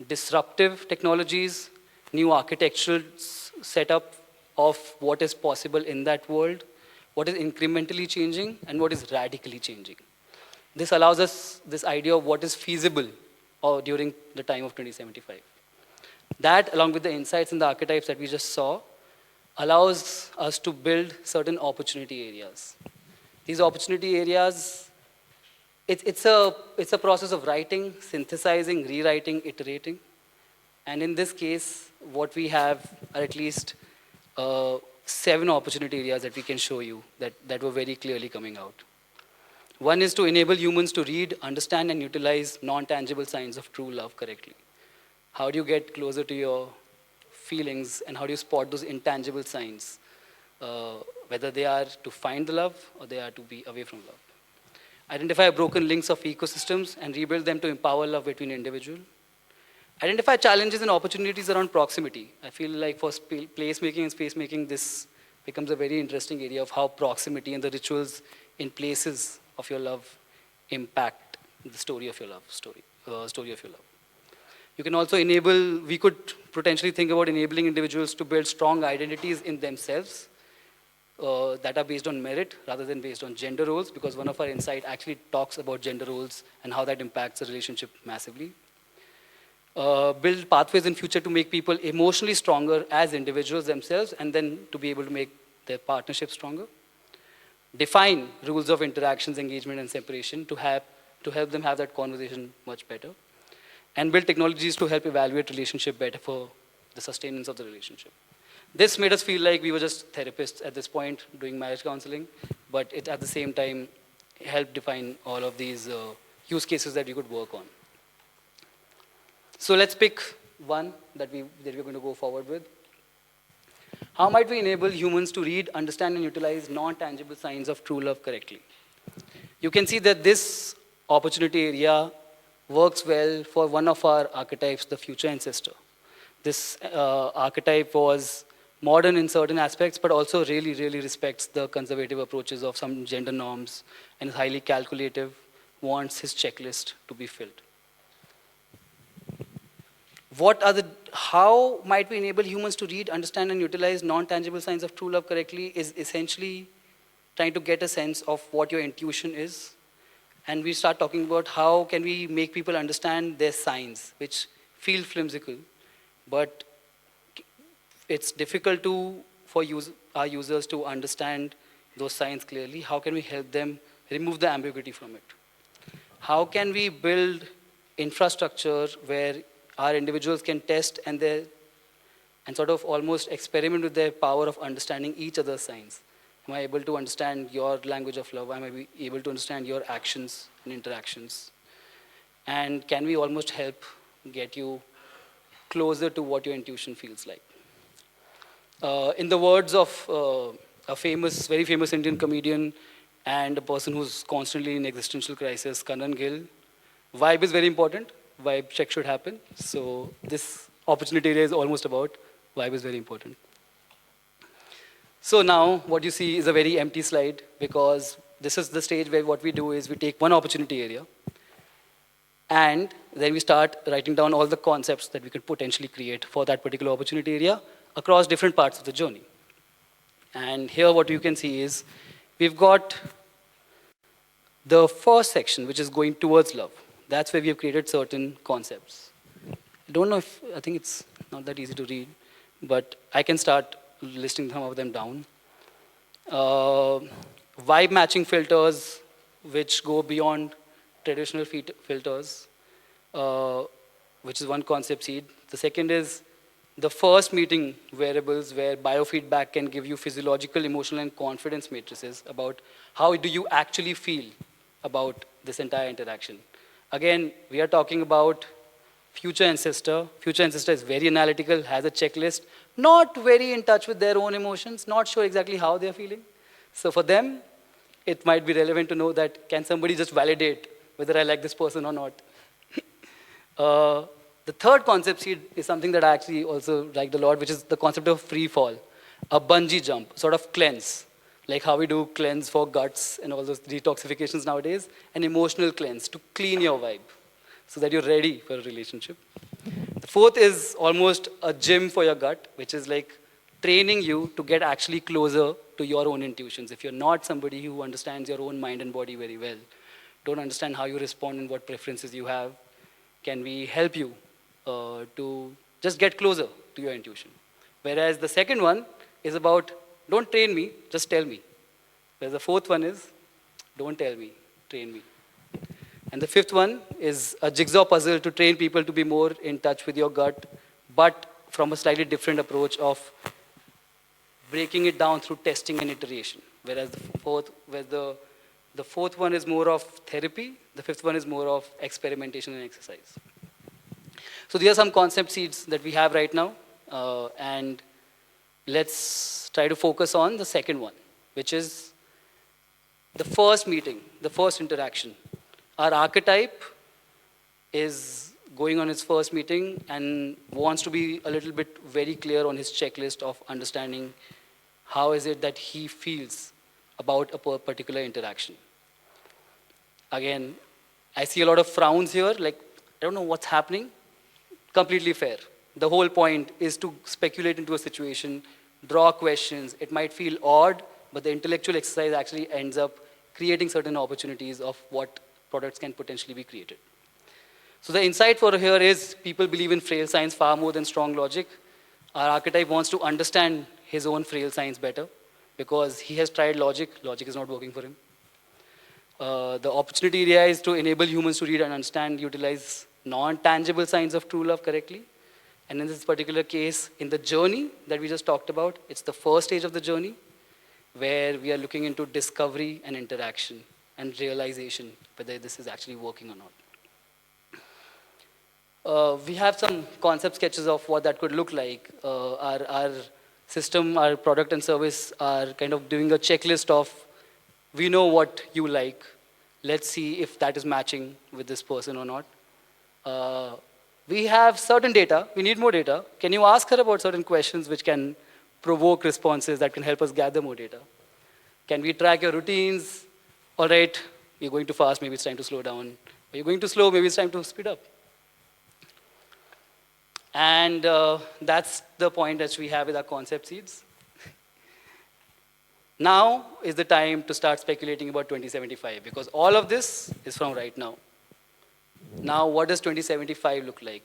disruptive technologies, new architectural setup of what is possible in that world, what is incrementally changing, and what is radically changing. This allows us this idea of what is feasible during the time of 2075. That, along with the insights and the archetypes that we just saw, allows us to build certain opportunity areas. These opportunity areas, it's a process of writing, synthesizing, rewriting, iterating. And in this case, what we have are at least 7 opportunity areas that we can show you that were very clearly coming out. One is to enable humans to read, understand, and utilize non-tangible signs of true love correctly. How do you get closer to your feelings, and how do you spot those intangible signs, whether they are to find the love or they are to be away from love? Identify broken links of ecosystems and rebuild them to empower love between individuals. Identify challenges and opportunities around proximity. I feel like for placemaking and space making, this becomes a very interesting area of how proximity and the rituals in places of your love impact the story of your love, story of your love. You can also enable, we could potentially think about enabling individuals to build strong identities in themselves that are based on merit rather than based on gender roles, because one of our insight actually talks about gender roles and how that impacts the relationship massively. Build pathways in future to make people emotionally stronger as individuals themselves, and then to be able to make their partnership stronger. Define rules of interactions, engagement, and separation to help them have that conversation much better. And build technologies to help evaluate relationship better for the sustenance of the relationship. This made us feel like we were just therapists at this point doing marriage counseling, but it at the same time helped define all of these use cases that we could work on. So let's pick one that we're going to go forward with. How might we enable humans to read, understand, and utilize non-tangible signs of true love correctly? You can see that this opportunity area works well for one of our archetypes, the future ancestor. This archetype was modern in certain aspects, but also really, really respects the conservative approaches of some gender norms and is highly calculative, wants his checklist to be filled. How might we enable humans to read, understand, and utilize non-tangible signs of true love correctly is essentially trying to get a sense of what your intuition is. And we start talking about how can we make people understand their signs, which feel whimsical, but it's difficult for our users to understand those signs clearly. How can we help them remove the ambiguity from it? How can we build infrastructure where our individuals can test and sort of almost experiment with their power of understanding each other's signs? Am I able to understand your language of love? Am I able to understand your actions and interactions? And can we almost help get you closer to what your intuition feels like? In the words of a very famous Indian comedian and a person who's constantly in existential crisis, Kanan Gill, vibe is very important. Vibe check should happen. So this opportunity area is almost about vibe is very important. So now what you see is a very empty slide, because this is the stage where what we do is we take one opportunity area and then we start writing down all the concepts that we could potentially create for that particular opportunity area across different parts of the journey. And here what you can see is we've got the first section, which is going towards love. That's where we have created certain concepts. I think it's not that easy to read, but I can start listing some of them down. Vibe matching filters, which go beyond traditional filters, which is one concept seed. The second is the first meeting variables, where biofeedback can give you physiological, emotional, and confidence matrices about how do you actually feel about this entire interaction. Again, we are talking about future ancestor. Future ancestor is very analytical, has a checklist, not very in touch with their own emotions, not sure exactly how they're feeling. So for them, it might be relevant to know that can somebody just validate whether I like this person or not. The third concept seed is something that I actually also liked a lot, which is the concept of free fall, a bungee jump, sort of cleanse, like how we do cleanse for guts and all those detoxifications nowadays, an emotional cleanse to clean your vibe so that you're ready for a relationship. The fourth is almost a gym for your gut, which is like training you to get actually closer to your own intuitions. If you're not somebody who understands your own mind and body very well, don't understand how you respond and what preferences you have, can we help you to just get closer to your intuition? Whereas the second one is about, don't train me, just tell me. Whereas the fourth one is, don't tell me, train me. And the fifth one is a jigsaw puzzle to train people to be more in touch with your gut, but from a slightly different approach of breaking it down through testing and iteration. Whereas the fourth one is more of therapy, the fifth one is more of experimentation and exercise. So these are some concept seeds that we have right now. And let's try to focus on the second one, which is the first meeting, the first interaction. Our archetype is going on his first meeting and wants to be a little bit very clear on his checklist of understanding how is it that he feels about a particular interaction. Again, I see a lot of frowns here, like, I don't know what's happening. Completely fair. The whole point is to speculate into a situation, draw questions. It might feel odd, but the intellectual exercise actually ends up creating certain opportunities of what products can potentially be created. So the insight for here is people believe in frail science far more than strong logic. Our archetype wants to understand his own frail science better because he has tried logic. Logic is not working for him. The opportunity area is to enable humans to read and understand, utilize non-tangible signs of true love correctly. And in this particular case, in the journey that we just talked about, it's the first stage of the journey where we are looking into discovery and interaction and realization, whether this is actually working or not. We have some concept sketches of what that could look like. Our system, our product and service are kind of doing a checklist of, we know what you like. Let's see if that is matching with this person or not. We have certain data. We need more data. Can you ask her about certain questions which can provoke responses that can help us gather more data? Can we track your routines? All right, you're going too fast. Maybe it's time to slow down. Are you going too slow? Maybe it's time to speed up. And that's the point that we have with our concept seeds. Now is the time to start speculating about 2075 because all of this is from right now. Now, what does 2075 look like?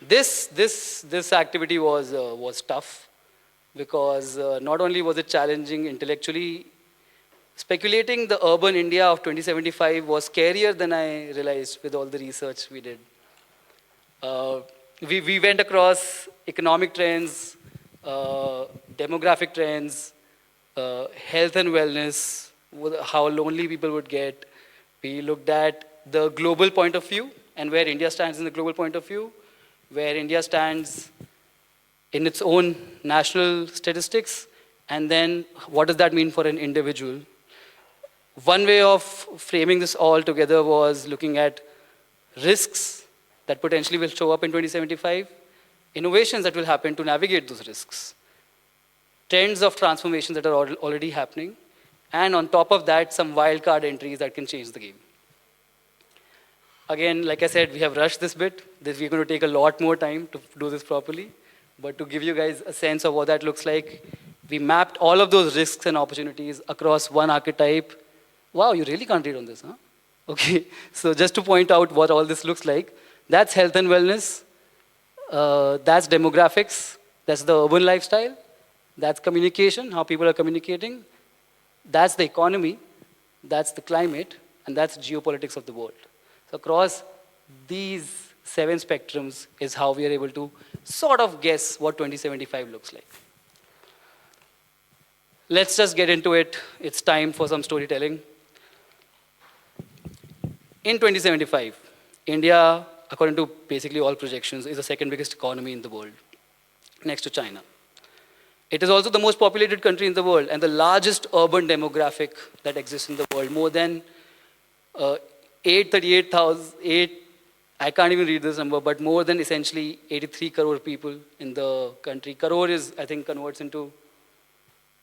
This activity was tough because not only was it challenging intellectually, speculating the urban India of 2075 was scarier than I realized with all the research we did. We went across economic trends, demographic trends, health and wellness, how lonely people would get. We looked at the global point of view and where India stands in the global point of view, where India stands in its own national statistics, and then what does that mean for an individual. One way of framing this all together was looking at risks that potentially will show up in 2075, innovations that will happen to navigate those risks, trends of transformation that are already happening, and on top of that, some wildcard entries that can change the game. Again, like I said, we have rushed this bit. We're going to take a lot more time to do this properly. But to give you guys a sense of what that looks like, we mapped all of those risks and opportunities across one archetype. Wow, you really can't read on this, huh? Okay, so just to point out what all this looks like, that's health and wellness, that's demographics, that's the urban lifestyle, that's communication, how people are communicating, that's the economy, that's the climate, and that's geopolitics of the world. So across these 7 spectrums is how we are able to sort of guess what 2075 looks like. Let's just get into it. It's time for some storytelling. In 2075, India, according to basically all projections, is the second biggest economy in the world, next to China. It is also the most populated country in the world and the largest urban demographic that exists in the world. More than 838,000, I can't even read this number, but more than essentially 83 crore people in the country. Crore is, I think, converts into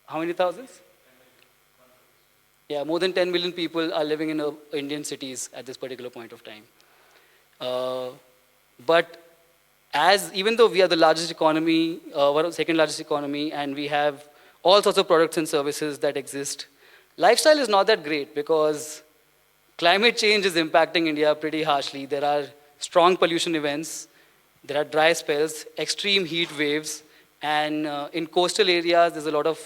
how many thousands? Yeah, more than 10 million people are living in Indian cities at this particular point of time. But even though we are the largest economy, second largest economy, and we have all sorts of products and services that exist, lifestyle is not that great because climate change is impacting India pretty harshly. There are strong pollution events, there are dry spells, extreme heat waves, and in coastal areas, there's a lot of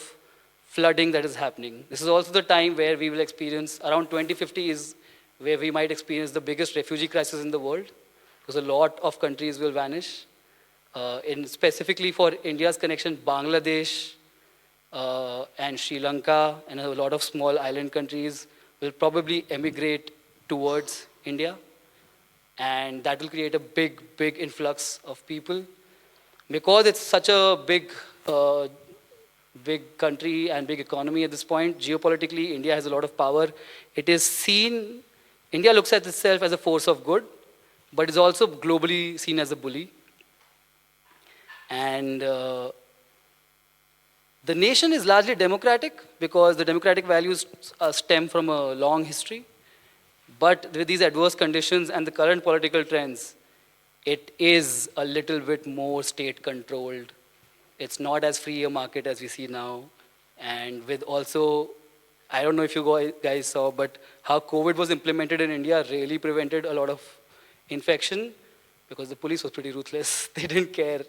flooding that is happening. This is also the time where we will experience, around 2050 is where we might experience the biggest refugee crisis in the world, because a lot of countries will vanish. Specifically for India's connection, Bangladesh and Sri Lanka and a lot of small island countries will probably emigrate towards India. and that will create a big, big influx of people. Because it's such a big country and big economy at this point, geopolitically, India has a lot of power. It is seen, India looks at itself as a force of good, but is also globally seen as a bully. And the nation is largely democratic because the democratic values stem from a long history. But with these adverse conditions and the current political trends, it is a little bit more state-controlled. It's not as free a market as we see now. And with also, I don't know if you guys saw, but how COVID was implemented in India really prevented a lot of infection because the police was pretty ruthless. They didn't care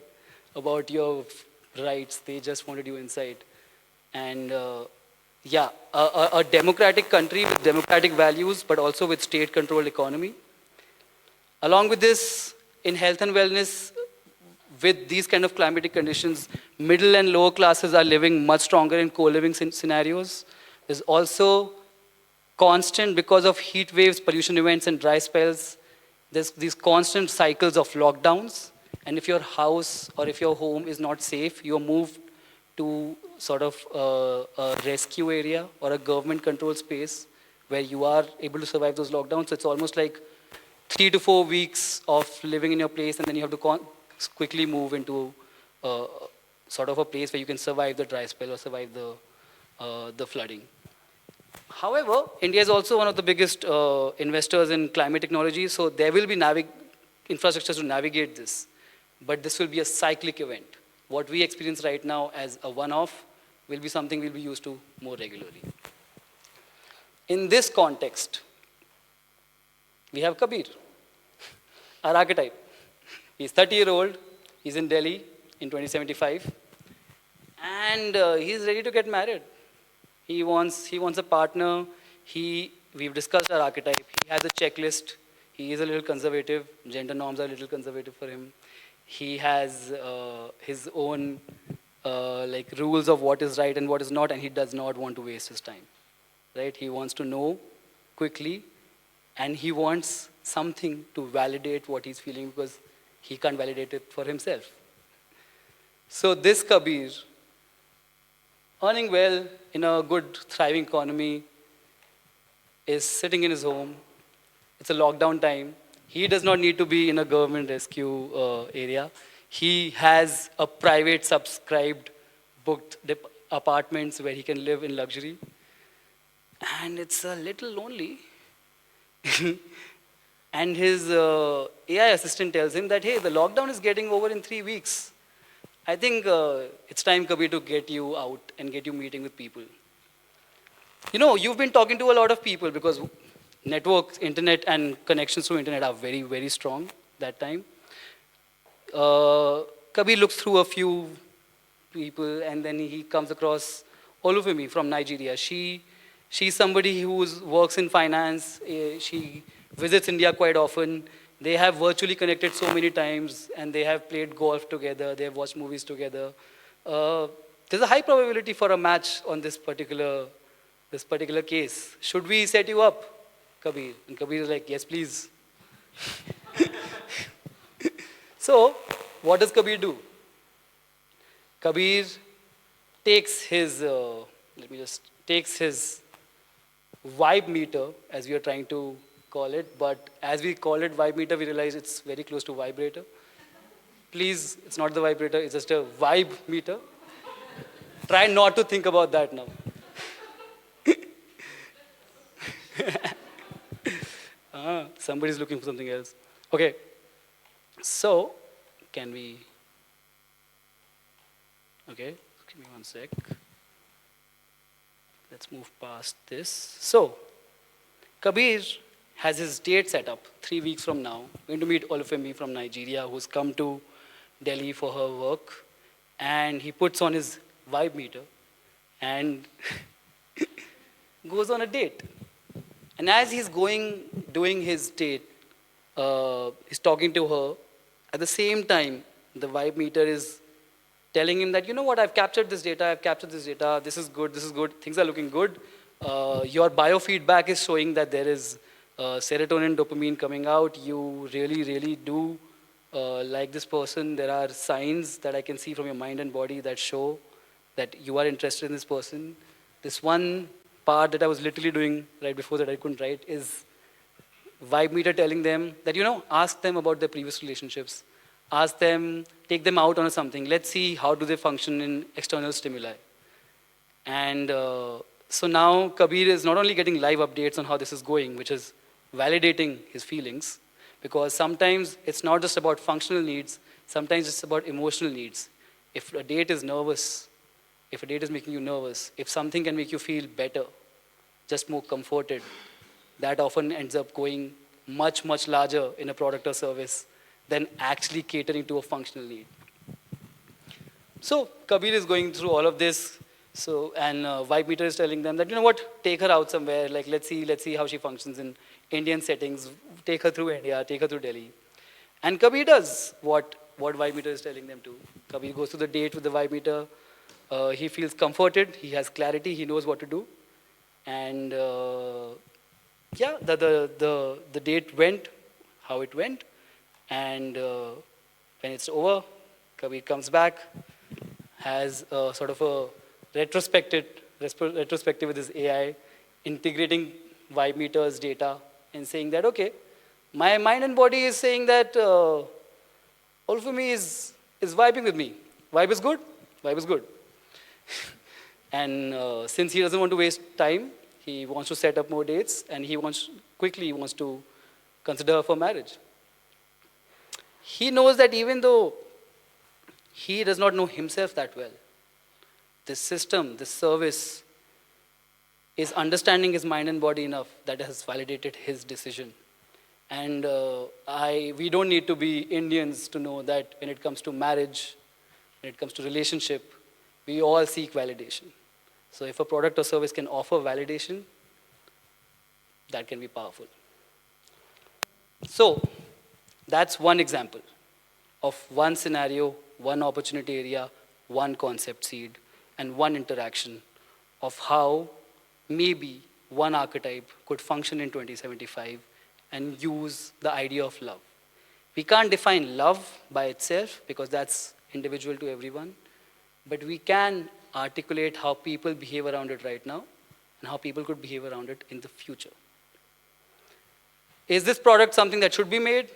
about your rights. They just wanted you inside. And yeah, a democratic country with democratic values, but also with state-controlled economy. Along with this, in health and wellness, with these kind of climatic conditions, middle and lower classes are living much stronger in co-living scenarios. There's also constant, because of heat waves, pollution events, and dry spells, there's these constant cycles of lockdowns. And if your house or if your home is not safe, you're moved to sort of a rescue area or a government-controlled space where you are able to survive those lockdowns. So it's almost like 3 to 4 weeks of living in your place, and then you have to quickly move into sort of a place where you can survive the dry spell or survive the flooding. However, India is also one of the biggest investors in climate technology, so there will be infrastructure to navigate this. But this will be a cyclic event. What we experience right now as a one-off will be something we'll be used to more regularly. In this context, we have Kabir, our archetype. He's 30-year-old, he's in Delhi in 2075, and he's ready to get married. He wants a partner. We've discussed our archetype. He has a checklist. He is a little conservative. Gender norms are a little conservative for him. He has his own like rules of what is right and what is not, and he does not want to waste his time. Right? He wants to know quickly, and he wants something to validate what he's feeling because he can't validate it for himself. So this Kabir, earning well in a good, thriving economy, is sitting in his home. It's a lockdown time. He does not need to be in a government rescue area. He has a private, subscribed, booked apartments where he can live in luxury. And it's a little lonely. And his AI assistant tells him that, hey, the lockdown is getting over in 3 weeks. I think it's time, Kabir, to get you out and get you meeting with people. You know, you've been talking to a lot of people because networks, internet, and connections to internet are very, very strong that time. Kabir looks through a few people, and then he comes across Olufemi from Nigeria. She's somebody who works in finance. She visits India quite often. They have virtually connected so many times, and they have played golf together. They have watched movies together. There's a high probability for a match on this particular case. Should we set you up, Kabir? And Kabir is like, yes, please. So, what does Kabir do? Kabir takes his, takes his vibe meter, as we are trying to call it, but as we call it vibe meter, we realize it's very close to vibrator. Please, it's not the vibrator, it's just a vibe meter. Try not to think about that now. Somebody's looking for something else. Okay, so can we, okay, give me one sec. Let's move past this. So, Kabir has his date set up 3 weeks from now. We're going to meet Olufemi from Nigeria, who's come to Delhi for her work. And he puts on his vibe meter and goes on a date. And as he's doing his date, he's talking to her. At the same time, the vibe meter is telling him that, you know what, I've captured this data, this is good, things are looking good. Your biofeedback is showing that there is serotonin, dopamine coming out. You really, really do like this person. There are signs that I can see from your mind and body that show that you are interested in this person. This one part that I was literally doing right before that I couldn't write is vibe meter telling them that, ask them about their previous relationships. Ask them, take them out on something. Let's see how do they function in external stimuli. And so now Kabir is not only getting live updates on how this is going, which is validating his feelings, because sometimes it's not just about functional needs, sometimes it's about emotional needs. If a date is nervous, if a date is making you nervous, if something can make you feel better, just more comforted, that often ends up going much, much larger in a product or service than actually catering to a functional need. So Kabir is going through all of this. So, and Vibe Meter is telling them that, take her out somewhere, like let's see how she functions in Indian settings, take her through India, take her through Delhi. And Kabir does what Vibe Meter is telling them to. Kabir goes to the date with the Vibe Meter. He feels comforted, he has clarity, he knows what to do. And yeah, the date went how it went. And when it's over, Kabir comes back, has sort of a retrospective with his AI, integrating Vibe Meter's data and saying that, okay, my mind and body is saying that all for me is vibing with me. Vibe is good, vibe is good. And since he doesn't want to waste time, he wants to set up more dates, and he wants to consider her for marriage. He knows that even though he does not know himself that well, this system, this service is understanding his mind and body enough that has validated his decision. And we don't need to be Indians to know that when it comes to marriage, when it comes to relationship, we all seek validation. So if a product or service can offer validation, that can be powerful. So that's one example of one scenario, one opportunity area, one concept seed, and one interaction of how maybe one archetype could function in 2075 and use the idea of love. We can't define love by itself because that's individual to everyone, but we can articulate how people behave around it right now and how people could behave around it in the future. Is this product something that should be made?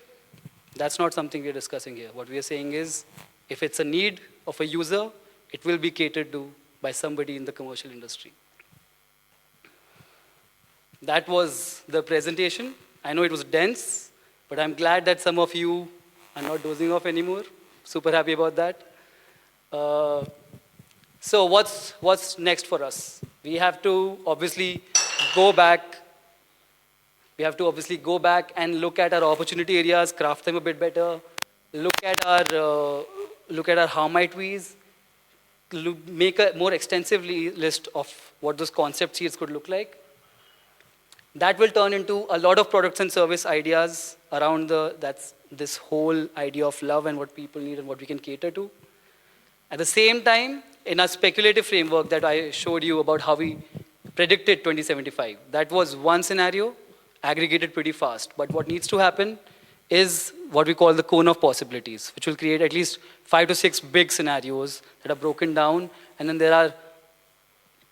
That's not something we're discussing here. What we are saying is, if it's a need of a user, it will be catered to by somebody in the commercial industry. That was the presentation. I know it was dense, but I'm glad that some of you are not dozing off anymore. Super happy about that. So what's next for us? We have to obviously go back. We have to obviously go back and look at our opportunity areas, craft them a bit better, look at our how might we's, make a more extensive list of what those concept seeds could look like. That will turn into a lot of products and service ideas around this whole idea of love and what people need and what we can cater to. At the same time, in our speculative framework that I showed you about how we predicted 2075, that was one scenario, aggregated pretty fast. But what needs to happen is what we call the cone of possibilities, which will create at least 5 to 6 big scenarios that are broken down, and then there are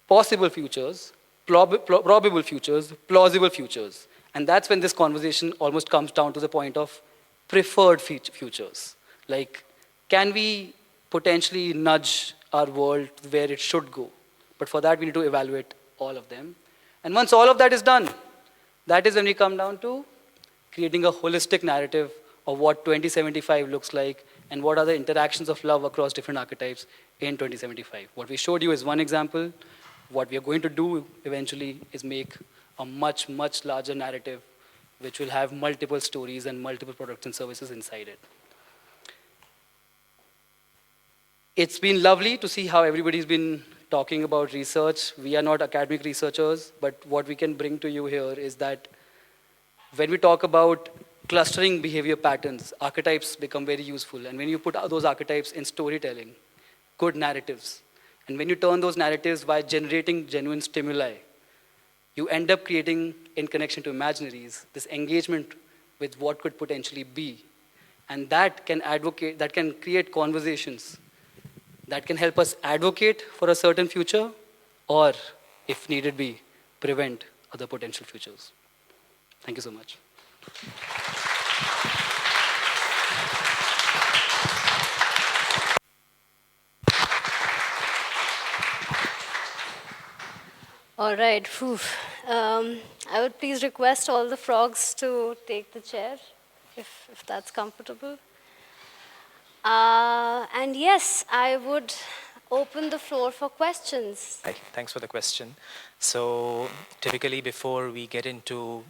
possible futures, probable futures, plausible futures. And that's when this conversation almost comes down to the point of preferred futures. Like, can we potentially nudge our world where it should go? But for that, we need to evaluate all of them. And once all of that is done, that is when we come down to creating a holistic narrative of what 2075 looks like and what are the interactions of love across different archetypes in 2075. What we showed you is one example. What we are going to do eventually is make a much, much larger narrative which will have multiple stories and multiple products and services inside it. It's been lovely to see how everybody's been talking about research. We are not academic researchers, but what we can bring to you here is that when we talk about clustering behavior patterns, archetypes become very useful. And when you put those archetypes in storytelling, good narratives, and when you turn those narratives by generating genuine stimuli, you end up creating, in connection to Imaginaries, this engagement with what could potentially be. And that can advocate, that can create conversations that can help us advocate for a certain future, or, if needed be, prevent other potential futures. Thank you so much. All right. Phew. I would please request all the frogs to take the chair, if that's comfortable. And yes, I would open the floor for questions. Hi, thanks for the question. So typically before we get into,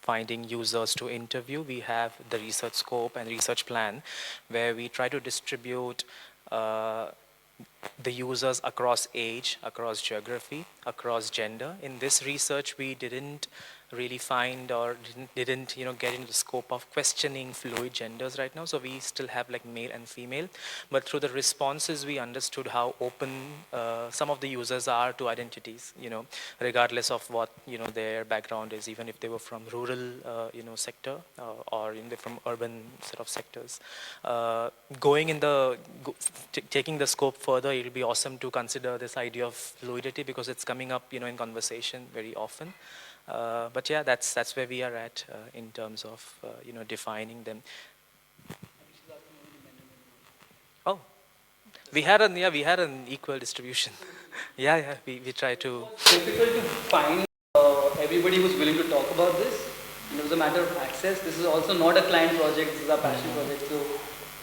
finding users to interview, we have the research scope and research plan where we try to distribute the users across age, across geography, across gender. In this research, we didn't really find or didn't get into the scope of questioning fluid genders right now. So we still have like male and female, but through the responses we understood how open some of the users are to identities, regardless of what their background is, even if they were from rural sector or from urban set of sectors. Taking the scope further, it will be awesome to consider this idea of fluidity because it's coming up in conversation very often. But yeah, that's where we are at in terms of defining them. Oh, we had an equal distribution. yeah, we try to. Difficult to find everybody who's willing to talk about this. It was a matter of access. This is also not a client project. This is a passion project. So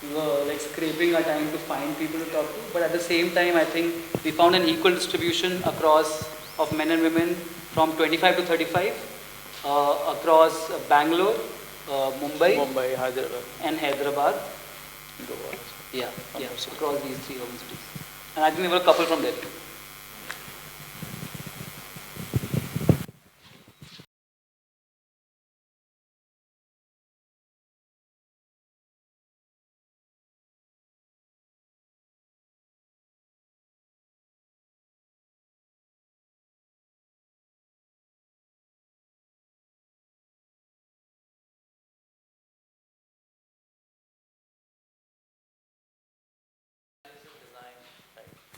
we were like scraping our time to find people to talk to. But at the same time, I think we found an equal distribution across of men and women from 25 to 35 across Bangalore, Mumbai, Hyderabad, and Hyderabad. Goa. Yeah, across these three urban cities. And I think there were a couple from there too.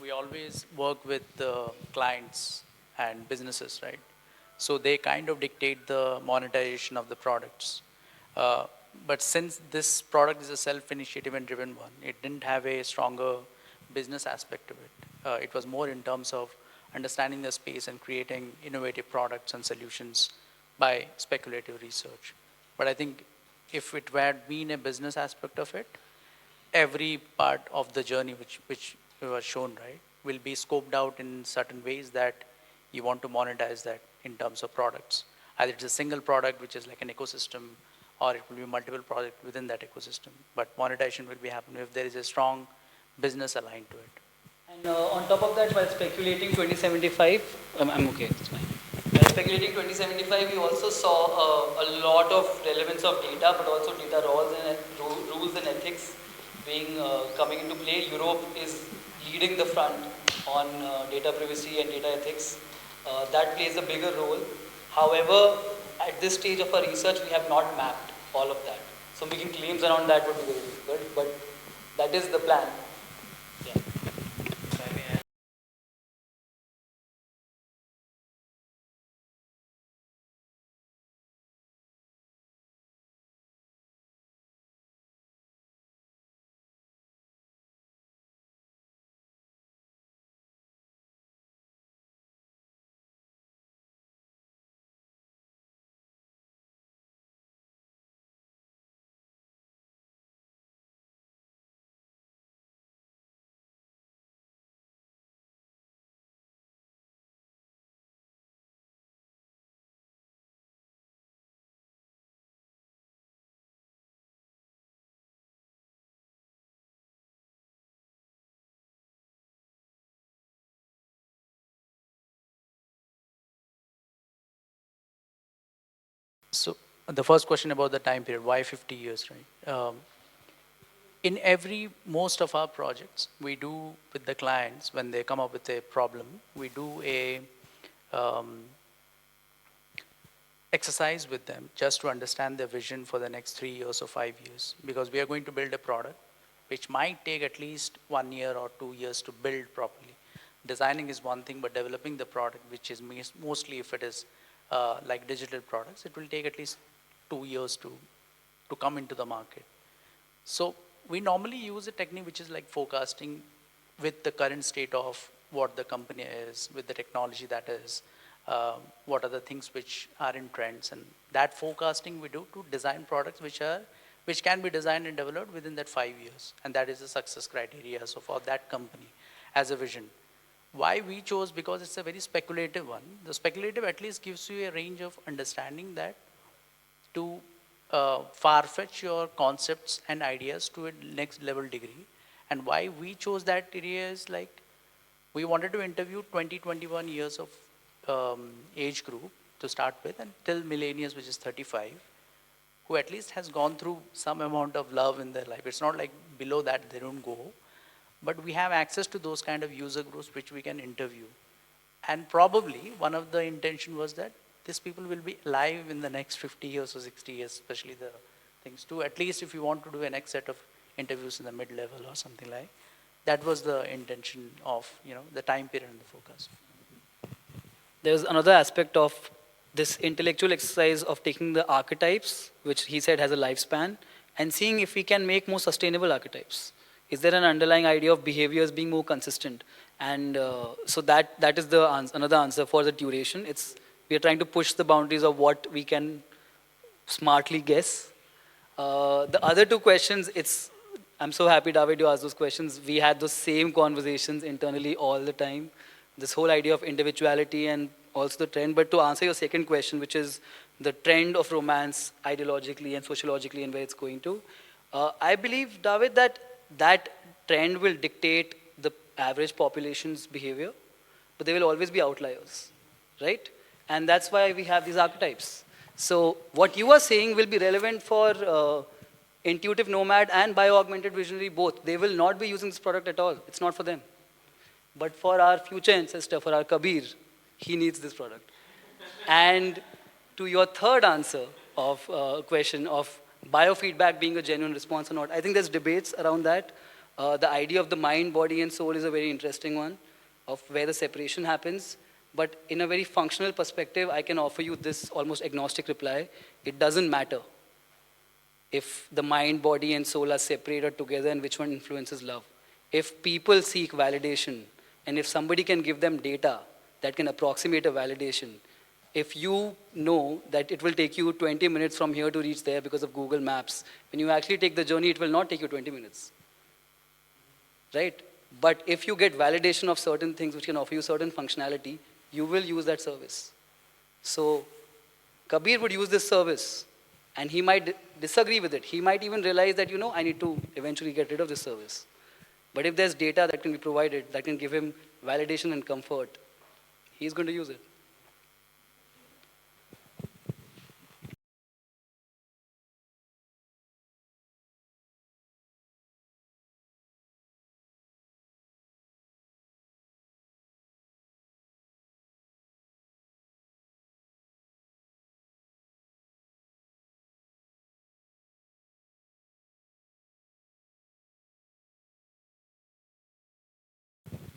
We always work with clients and businesses, right? So they kind of dictate the monetization of the products. Uh, but since this product is a self-initiative and driven one, it didn't have a stronger business aspect to it. It was more in terms of understanding the space and creating innovative products and solutions by speculative research. But I think if it had been a business aspect of it, every part of the journey which was shown, right, will be scoped out in certain ways that you want to monetize that in terms of products. Either it's a single product, which is like an ecosystem, or it will be multiple products within that ecosystem. But monetization will be happening if there is a strong business aligned to it. And on top of that, while speculating 2075, I'm okay, it's fine. While speculating 2075, we also saw a lot of relevance of data, but also data rules and ethics being coming into play. Europe is leading the front on data privacy and data ethics. That plays a bigger role. However, at this stage of our research, we have not mapped all of that. So making claims around that would be very difficult, but that is the plan. Yeah. So the first question about the time period, why 50 years, right? Most of our projects, we do with the clients, when they come up with a problem, we do a exercise with them just to understand their vision for the next 3 years or 5 years, because we are going to build a product which might take at least 1 year or 2 years to build properly. Designing is one thing, but developing the product, which is mostly if it is like digital products, it will take at least 2 years to come into the market. So we normally use a technique which is like forecasting with the current state of what the company is, with the technology that is, what are the things which are in trends, and that forecasting we do to design products which can be designed and developed within that 5 years, and that is the success criteria. So for that company as a vision, why we chose, because it's a very speculative one. The speculative at least gives you a range of understanding that to far-fetch your concepts and ideas to a next level degree. And why we chose that area is like, we wanted to interview 20-21 years of age group to start with, and till millennials, which is 35, who at least has gone through some amount of love in their life. It's not like below that they don't go, but we have access to those kind of user groups which we can interview. And probably one of the intention was that these people will be alive in the next 50 years or 60 years, especially the things too. At least if you want to do a next set of interviews in the mid-level or something like, that was the intention of, the time period and the focus. There's another aspect of this intellectual exercise of taking the archetypes, which he said has a lifespan, and seeing if we can make more sustainable archetypes. Is there an underlying idea of behaviors being more consistent? And so that is the another answer for the duration. We are trying to push the boundaries of what we can smartly guess. The other two questions, I'm so happy, David, you asked those questions. We had those same conversations internally all the time. This whole idea of individuality and also the trend. But to answer your second question, which is the trend of romance ideologically and sociologically and where it's going to, I believe, David, that trend will dictate the average population's behavior, but there will always be outliers, right? And that's why we have these archetypes. So what you are saying will be relevant for intuitive nomad and bio-augmented visionary both. They will not be using this product at all. It's not for them. But for our future ancestor, for our Kabir, he needs this product. And to your third answer of question of biofeedback being a genuine response or not, I think there's debates around that. The idea of the mind, body, and soul is a very interesting one, of where the separation happens. But in a very functional perspective, I can offer you this almost agnostic reply. It doesn't matter if the mind, body, and soul are separated together and which one influences love. If people seek validation, and if somebody can give them data that can approximate a validation, if you know that it will take you 20 minutes from here to reach there because of Google Maps, when you actually take the journey, it will not take you 20 minutes, right? But if you get validation of certain things which can offer you certain functionality, you will use that service. So Kabir would use this service, and he might disagree with it. He might even realize that, I need to eventually get rid of this service. But if there's data that can be provided, that can give him validation and comfort, he's going to use it.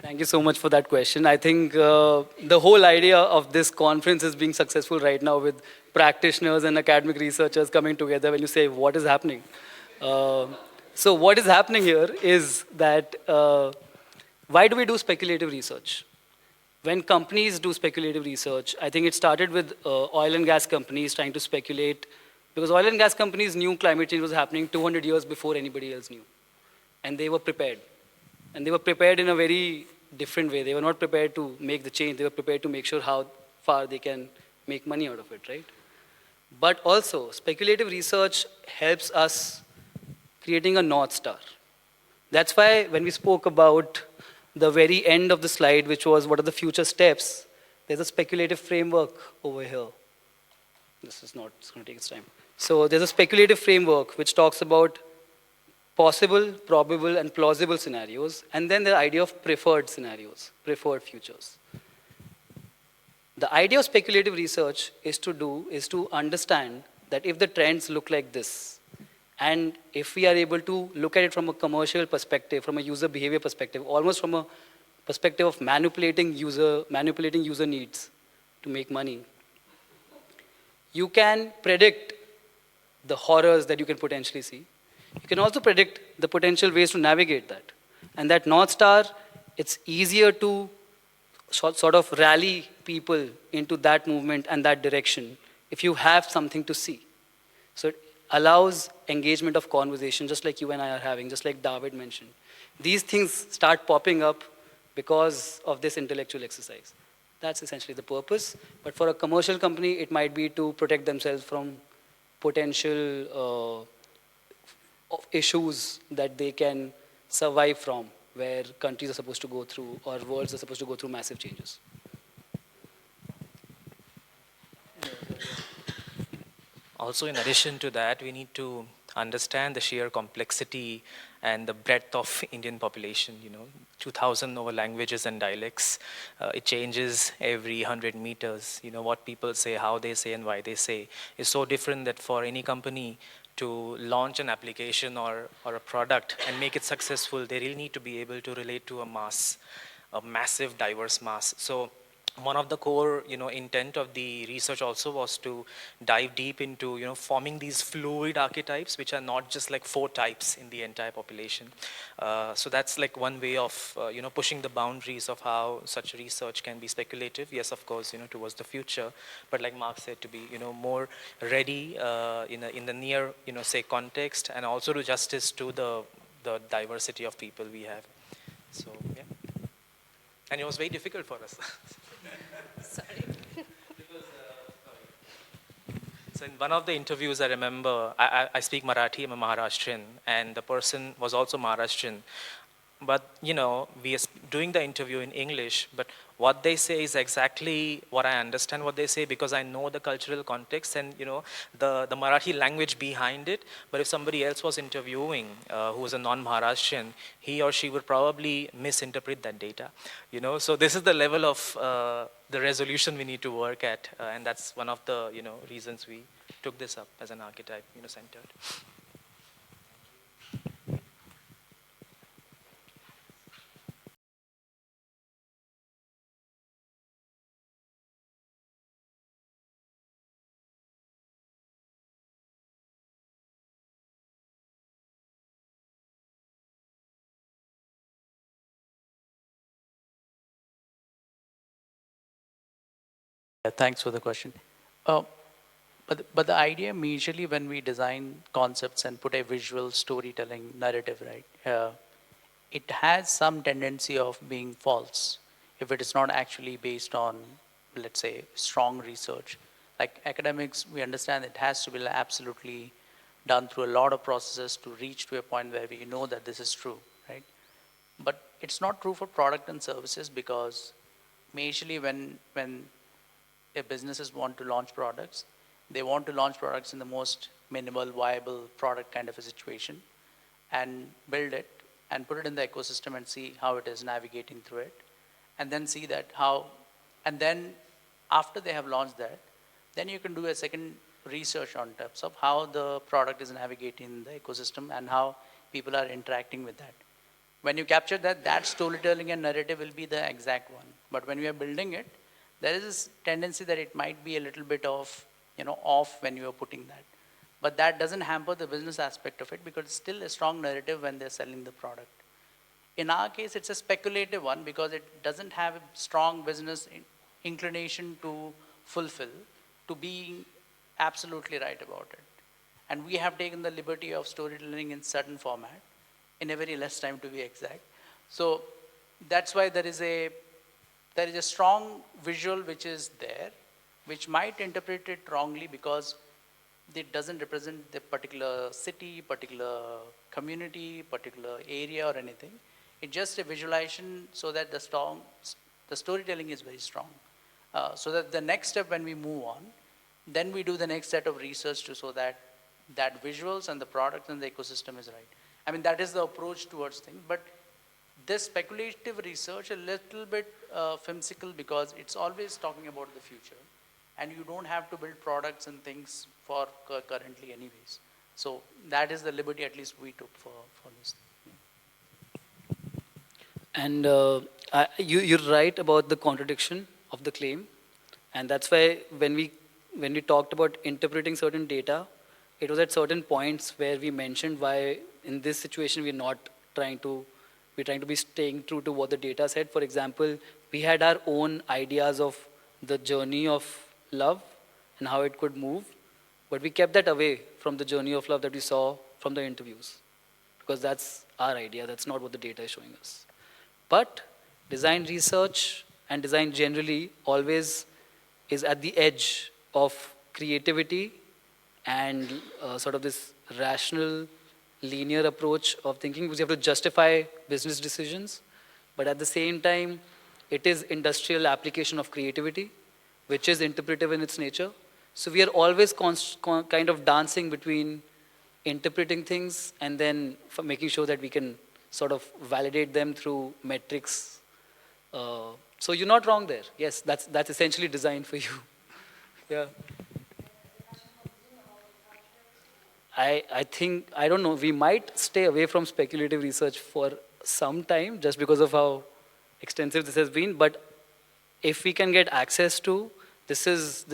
Thank you so much for that question. I think the whole idea of this conference is being successful right now with practitioners and academic researchers coming together when you say, what is happening? So what is happening here is that why do we do speculative research? When companies do speculative research, I think it started with oil and gas companies trying to speculate, because oil and gas companies knew climate change was happening 200 years before anybody else knew. And they were prepared. And they were prepared in a very different way. They were not prepared to make the change. They were prepared to make sure how far they can make money out of it, right? But also, speculative research helps us creating a North Star. That's why when we spoke about the very end of the slide, which was what are the future steps, there's a speculative framework over here. This is not, it's going to take its time. So there's a speculative framework which talks about possible, probable, and plausible scenarios, and then the idea of preferred scenarios, preferred futures. The idea of speculative research is to understand that if the trends look like this, and if we are able to look at it from a commercial perspective, from a user behavior perspective, almost from a perspective of manipulating user needs to make money, you can predict the horrors that you can potentially see. You can also predict the potential ways to navigate that. And that North Star, it's easier to sort of rally people into that movement and that direction if you have something to see. So it allows engagement of conversation, just like you and I are having, just like David mentioned. These things start popping up because of this intellectual exercise. That's essentially the purpose. But for a commercial company, it might be to protect themselves from potential issues that they can survive from, where countries are supposed to go through, or worlds are supposed to go through massive changes. Also, in addition to that, we need to understand the sheer complexity and the breadth of Indian population. 2,000 over languages and dialects. It changes every 100 meters. What people say, how they say, and why they say is so different that for any company to launch an application or a product and make it successful, they really need to be able to relate to a massive, diverse mass. So one of the core, intent of the research also was to dive deep into, forming these fluid archetypes, which are not just like 4 types in the entire population. So that's like one way of, pushing the boundaries of how such research can be speculative. Yes, of course, towards the future, but like Mark said, to be, more ready in the near, say context, and also do justice to the diversity of people we have. So yeah, and it was very difficult for us. Sorry. So in one of the interviews, I remember, I speak Marathi, I'm a Maharashtrian, and the person was also Maharashtrian. But, we are doing the interview in English, but what they say is exactly what I understand what they say, because I know the cultural context and, the Marathi language behind it. But if somebody else was interviewing who was a non-Maharashtrian, he or she would probably misinterpret that data. So this is the level of the resolution we need to work at, and that's one of the, reasons we took this up as an archetype, centered. Yeah, thanks for the question. Uh, but the idea majorly when we design concepts and put a visual storytelling narrative, right? It has some tendency of being false if it is not actually based on, let's say, strong research. Like academics, we understand it has to be absolutely done through a lot of processes to reach to a point where we know that this is true, right? But it's not true for product and services, because majorly when businesses want to launch products, they want to launch products in the most minimal viable product kind of a situation and build it and put it in the ecosystem and see how it is navigating through it, and then see that how, and then after they have launched that, then you can do a second research on terms of how the product is navigating the ecosystem and how people are interacting with that. When you capture that, that storytelling and narrative will be the exact one. But when you are building it, there is this tendency that it might be a little bit of, off when you are putting that. But that doesn't hamper the business aspect of it, because it's still a strong narrative when they're selling the product. In our case, it's a speculative one because it doesn't have a strong business inclination to fulfill, to being absolutely right about it. And we have taken the liberty of storytelling in certain format, in a very less time to be exact. So that's why there is a strong visual which is there, which might interpret it wrongly because it doesn't represent the particular city, particular community, particular area or anything. It's just a visualization so that the storytelling is very strong. So that the next step when we move on, then we do the next set of research to so that visuals and the product and the ecosystem is right. I mean, that is the approach towards things, but this speculative research a little bit whimsical because it's always talking about the future, and you don't have to build products and things for currently anyways. So that is the liberty at least we took for this. And you're right about the contradiction of the claim. And that's why when we talked about interpreting certain data, it was at certain points where we mentioned why in this situation we're trying to be staying true to what the data said. For example, we had our own ideas of the journey of love and how it could move, but we kept that away from the journey of love that we saw from the interviews, because that's our idea, that's not what the data is showing us. But design research and design generally always is at the edge of creativity and sort of this rational, linear approach of thinking, because you have to justify business decisions, but at the same time, it is industrial application of creativity, which is interpretive in its nature. So we are always kind of dancing between interpreting things and then making sure that we can sort of validate them through metrics. So you're not wrong there. Yes, that's essentially designed for you. Yeah. I think, I don't know, we might stay away from speculative research for some time just because of how extensive this has been, but if we can get access to, this is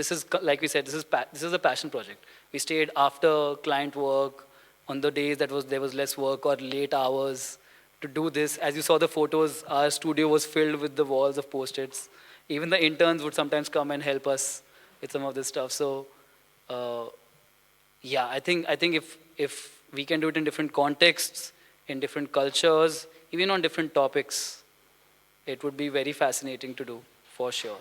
like we said, this is a passion project. We stayed after client work on the days there was less work or late hours to do this. As you saw the photos, our studio was filled with the walls of Post-its. Even the interns would sometimes come and help us with some of this stuff. So yeah, I think if we can do it in different contexts, in different cultures, even on different topics, it would be very fascinating to do, for sure.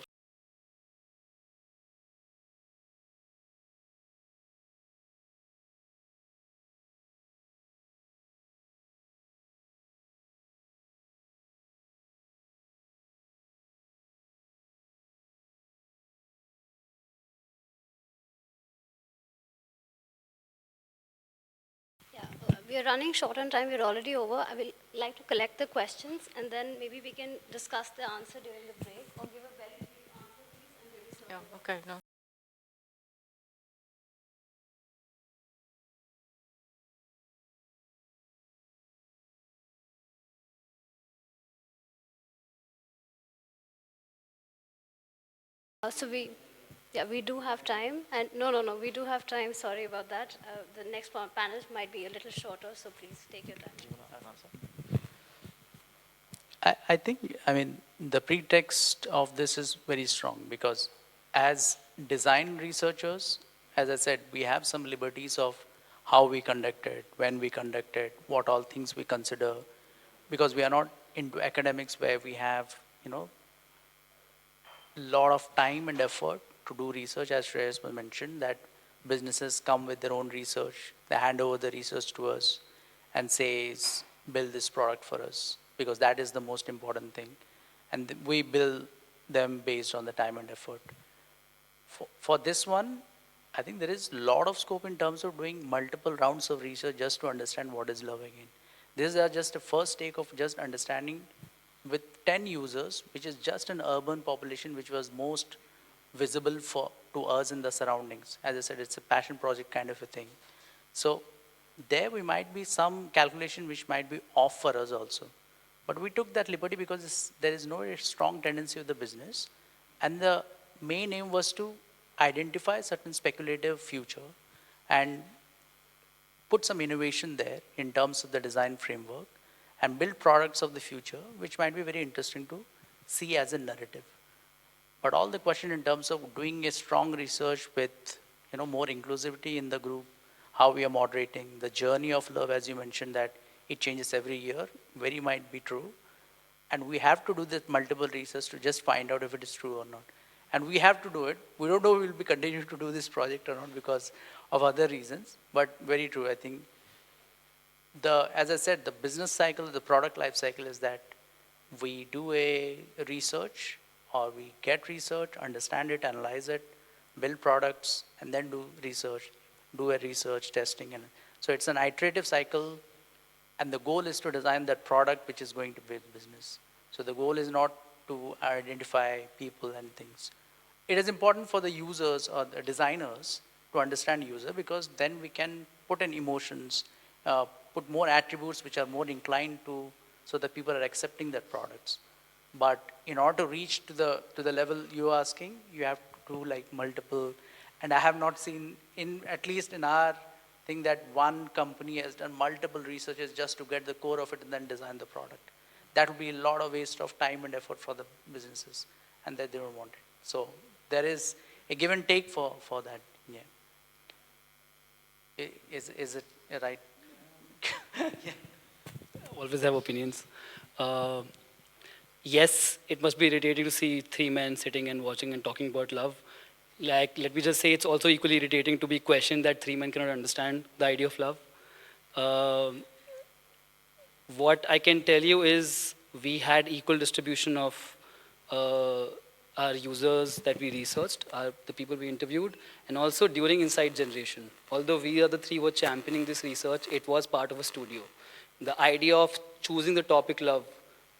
Yeah, we are running short on time. We're already over. I will like to collect the questions, and then maybe we can discuss the answer during the break, or give a very brief answer, please, and maybe Yeah, okay, no. So yeah, we do have time, and no, we do have time. Sorry about that. The next panel might be a little shorter, so please take your time. I think, I mean, the pretext of this is very strong because as design researchers, as I said, we have some liberties of how we conduct it, when we conduct it, what all things we consider, because we are not into academics where we have, lot of time and effort to do research. As Shreyas mentioned, that businesses come with their own research, they hand over the research to us and says, build this product for us, because that is the most important thing. And we build them based on the time and effort. For this one, I think there is a lot of scope in terms of doing multiple rounds of research just to understand what is love again. These are just a first take of just understanding with 10 users, which is just an urban population, which was most visible to us in the surroundings. As I said, it's a passion project kind of a thing. So there we might be some calculation which might be off for us also. But we took that liberty because there is no strong tendency of the business. And the main aim was to identify certain speculative future and put some innovation there in terms of the design framework and build products of the future, which might be very interesting to see as a narrative. But all the question in terms of doing a strong research with more inclusivity in the group, how we are moderating, the journey of love, as you mentioned, that it changes every year, very might be true. And we have to do this multiple research to just find out if it is true or not. And we have to do it. We don't know if we'll be continuing to do this project or not because of other reasons, but very true. I think as I said, the business cycle, the product life cycle is that we do a research or we get research, understand it, analyze it, build products, and then do a research testing. And so it's an iterative cycle And the goal is to design that product which is going to build business. So the goal is not to identify people and things. It is important for the users or the designers to understand user, because then we can put in emotions, put more attributes which are more inclined to, so that people are accepting their products. But in order to reach to the level you're asking, you have to do like multiple, and I have not seen, in at least in our thing, that one company has done multiple researches just to get the core of it and then design the product. That would be a lot of waste of time and effort for the businesses, and that they don't want it. So there is a give and take for that. Yeah. Is it right? Yeah. Always have opinions. Uh, yes, it must be irritating to see three men sitting and watching and talking about love. Like, let me just say, it's also equally irritating to be questioned that three men cannot understand the idea of love. Um what I can tell you is we had equal distribution of uh, our users that we researched, the people we interviewed, and also during Insight Generation. Although we are the three who were championing this research, it was part of a studio. The idea of choosing the topic love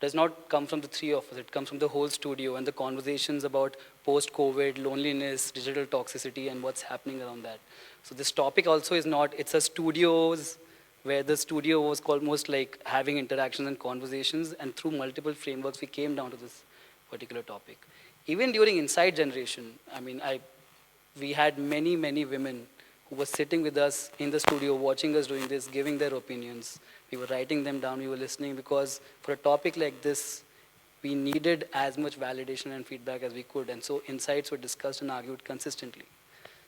does not come from the three of us. It comes from the whole studio and the conversations about post-COVID, loneliness, digital toxicity, and what's happening around that. So this topic also is not, it's a studio's, where the studio was almost like having interactions and conversations, and through multiple frameworks, we came down to this particular topic. Even during Insight Generation, I mean, we had many, many women who were sitting with us in the studio, watching us doing this, giving their opinions. We were writing them down, we were listening, because for a topic like this, we needed as much validation and feedback as we could. And so insights were discussed and argued consistently.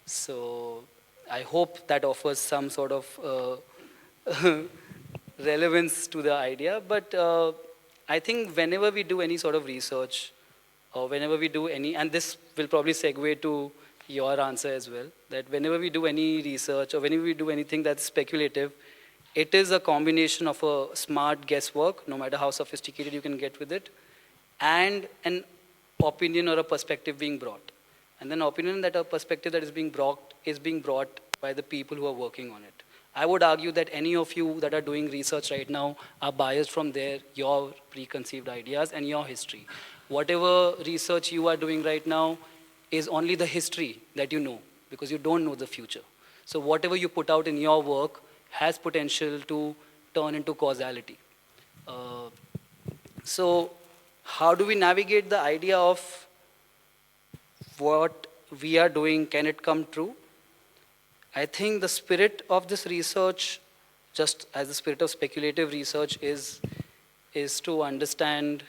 So I hope that offers some sort of relevance to the idea. But I think whenever we do any sort of research, or whenever we do any, and this will probably segue to your answer as well, that whenever we do any research or whenever we do anything that's speculative, it is a combination of a smart guesswork, no matter how sophisticated you can get with it, and an opinion or a perspective being brought. And then opinion that a perspective that is being brought by the people who are working on it. I would argue that any of you that are doing research right now are biased from your preconceived ideas and your history. Whatever research you are doing right now is only the history that you know, because you don't know the future. So whatever you put out in your work has potential to turn into causality. Uh, so how do we navigate the idea of what we are doing, can it come true? I think the spirit of this research, just as the spirit of speculative research, is to understand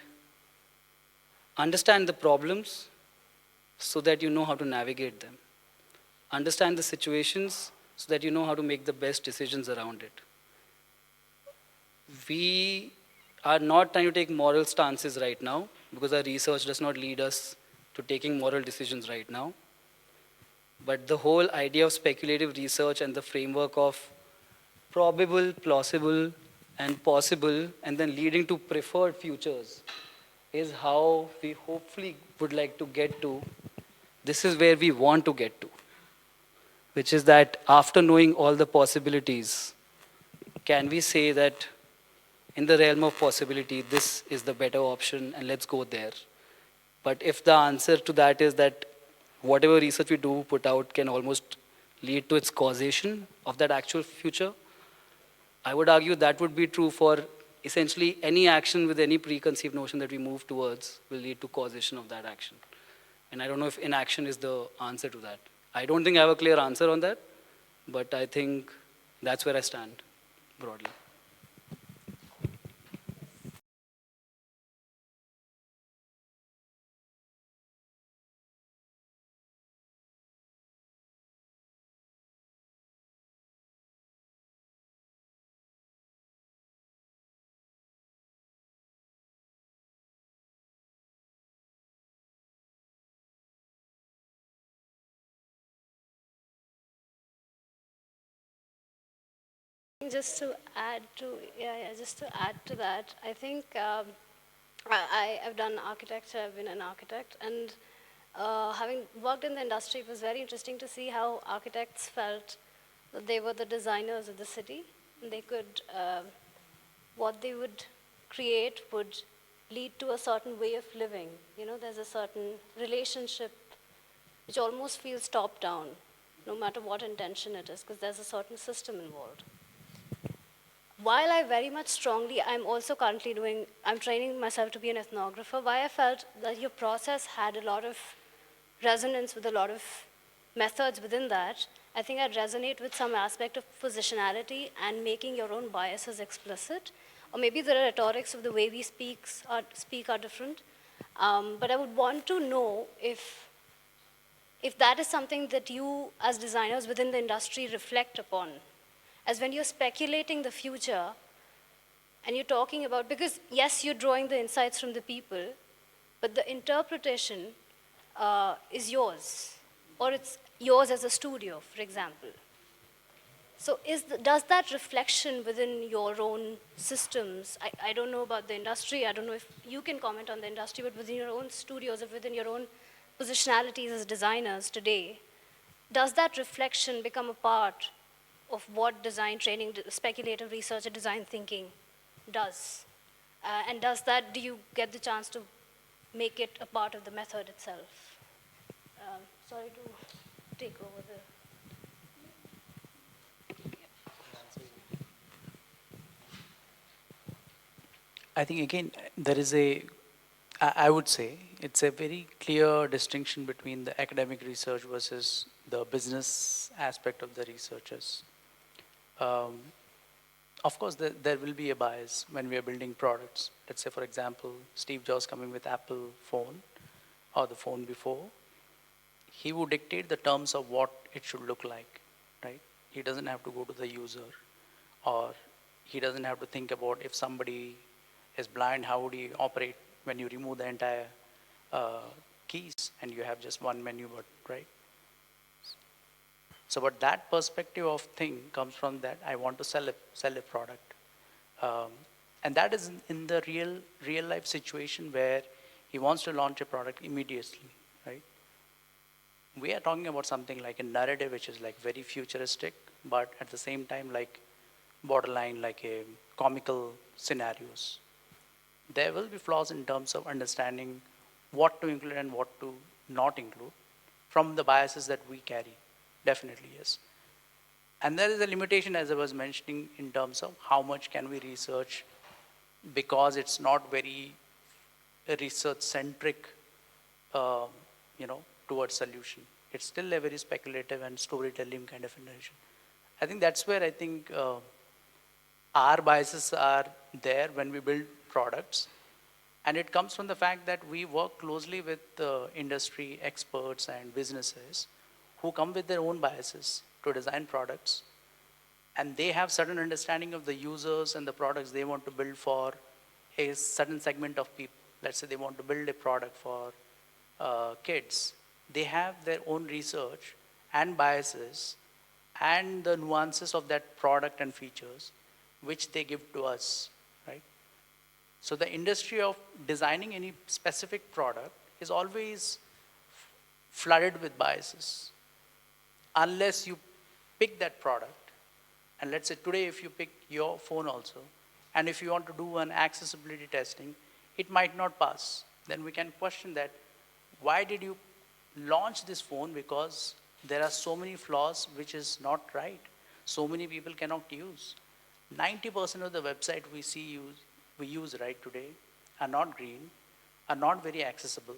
the problems so that you know how to navigate them. Understand the situations so that you know how to make the best decisions around it. We are not trying to take moral stances right now, because our research does not lead us to taking moral decisions right now. But the whole idea of speculative research and the framework of probable, plausible, and possible, and then leading to preferred futures, is how we hopefully would like to get to. This is where we want to get to, which is that after knowing all the possibilities, can we say that in the realm of possibility, this is the better option and let's go there? But if the answer to that is that whatever research we do put out can almost lead to its causation of that actual future, I would argue that would be true for essentially any action with any preconceived notion that we move towards will lead to causation of that action. And I don't know if inaction is the answer to that. I don't think I have a clear answer on that, but I think that's where I stand broadly. Just to add to that, I think I've done architecture, I've been an architect, and having worked in the industry, it was very interesting to see how architects felt that they were the designers of the city. They could what they would create would lead to a certain way of living. You know, there's a certain relationship which almost feels top down, no matter what intention it is, because there's a certain system involved. While I very much strongly, I'm also currently I'm training myself to be an ethnographer, why I felt that your process had a lot of resonance with a lot of methods within that, I think I'd resonate with some aspect of positionality and making your own biases explicit. Or maybe the rhetorics of the way we speak are different. But I would want to know if that is something that you, as designers within the industry, reflect upon. As when you're speculating the future, and you're talking about, because yes, you're drawing the insights from the people, but the interpretation is yours, or it's yours as a studio, for example. So does that reflection within your own systems, I don't know about the industry, I don't know if you can comment on the industry, but within your own studios, or within your own positionalities as designers today, does that reflection become a part of what design training, speculative research, and design thinking does? And do you get the chance to make it a part of the method itself? Sorry to take over the... I think again, there is I would say, it's a very clear distinction between the academic research versus the business aspect of the researchers. Um, of course, there will be a bias when we are building products. Let's say, for example, Steve Jobs coming with Apple phone or the phone before, he would dictate the terms of what it should look like, right? He doesn't have to go to the user, or he doesn't have to think about if somebody is blind, how would he operate when you remove the entire keys and you have just one menu button, right? So, but that perspective of thing comes from that I want to sell a product, and that is in the real life situation where he wants to launch a product immediately, right? We are talking about something like a narrative which is like very futuristic, but at the same time like borderline like a comical scenarios. There will be flaws in terms of understanding what to include and what to not include from the biases that we carry. Definitely, yes. And there is a limitation, as I was mentioning, in terms of how much can we research, because it's not very research-centric, towards solution. It's still a very speculative and storytelling kind of narration. I think that's where I think our biases are there when we build products. And it comes from the fact that we work closely with industry experts and businesses who come with their own biases to design products. And they have certain understanding of the users and the products they want to build for a certain segment of people. Let's say they want to build a product for kids. They have their own research and biases and the nuances of that product and features, which they give to us, right? So the industry of designing any specific product is always flooded with biases. Unless you pick that product, and let's say today if you pick your phone also, and if you want to do an accessibility testing, it might not pass. Then we can question that, why did you launch this phone? Because there are so many flaws which is not right. So many people cannot use. 90% of the website we use right today are not green, are not very accessible.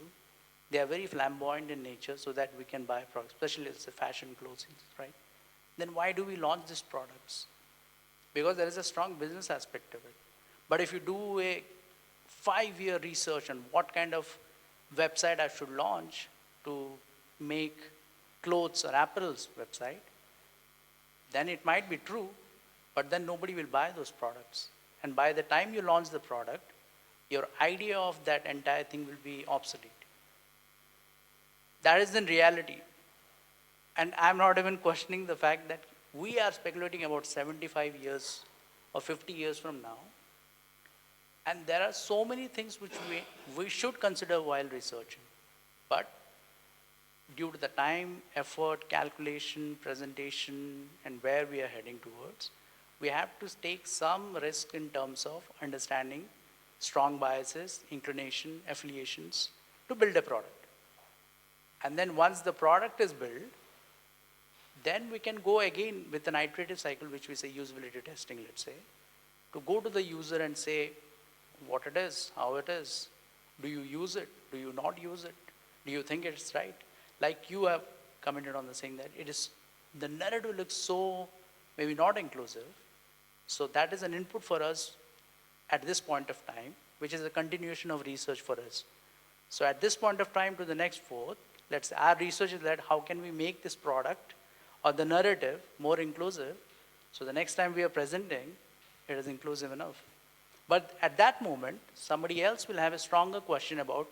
They are very flamboyant in nature so that we can buy products, especially as the fashion clothing, right? Then why do we launch these products? Because there is a strong business aspect of it. But if you do a 5-year research on what kind of website I should launch to make clothes or apparels website, then it might be true, but then nobody will buy those products. And by the time you launch the product, your idea of that entire thing will be obsolete. That is the reality. And I'm not even questioning the fact that we are speculating about 75 years or 50 years from now. And there are so many things which we should consider while researching. But due to the time, effort, calculation, presentation, and where we are heading towards, we have to take some risk in terms of understanding strong biases, inclination, affiliations to build a product. And then once the product is built, then we can go again with an iterative cycle, which we say usability testing, let's say, to go to the user and say what it is, how it is. Do you use it? Do you not use it? Do you think it's right? Like you have commented on the saying that it is, the narrative looks so maybe not inclusive. So that is an input for us at this point of time, which is a continuation of research for us. So at this point of time to the next fourth, let's say our research is that how can we make this product or the narrative more inclusive, so the next time we are presenting, it is inclusive enough. But at that moment, somebody else will have a stronger question about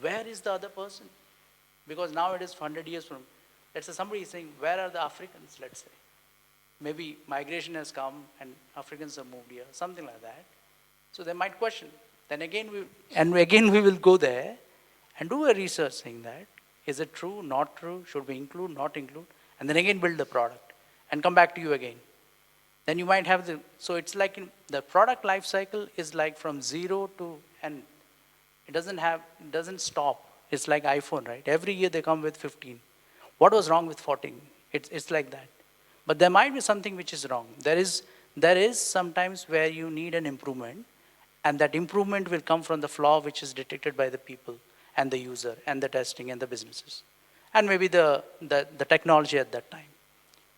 where is the other person? Because now it is 100 years from, let's say somebody is saying, where are the Africans, let's say. Maybe migration has come and Africans have moved here, something like that. So they might question. Then again, we will go there and do a research saying that, is it true, not true, should we include, not include, and then again build the product and come back to you again. Then you might have so it's like the product life cycle is like from 0 to N. It doesn't stop. It's like iPhone, right? Every year they come with 15. What was wrong with 14? It's like that. But there might be something which is wrong. There is sometimes where you need an improvement, and that improvement will come from the flaw which is detected by the people and the user and the testing and the businesses. And maybe the technology at that time.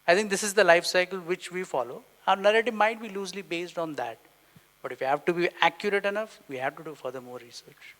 I think this is the life cycle which we follow. Our narrative might be loosely based on that. But if we have to be accurate enough, we have to do further more research.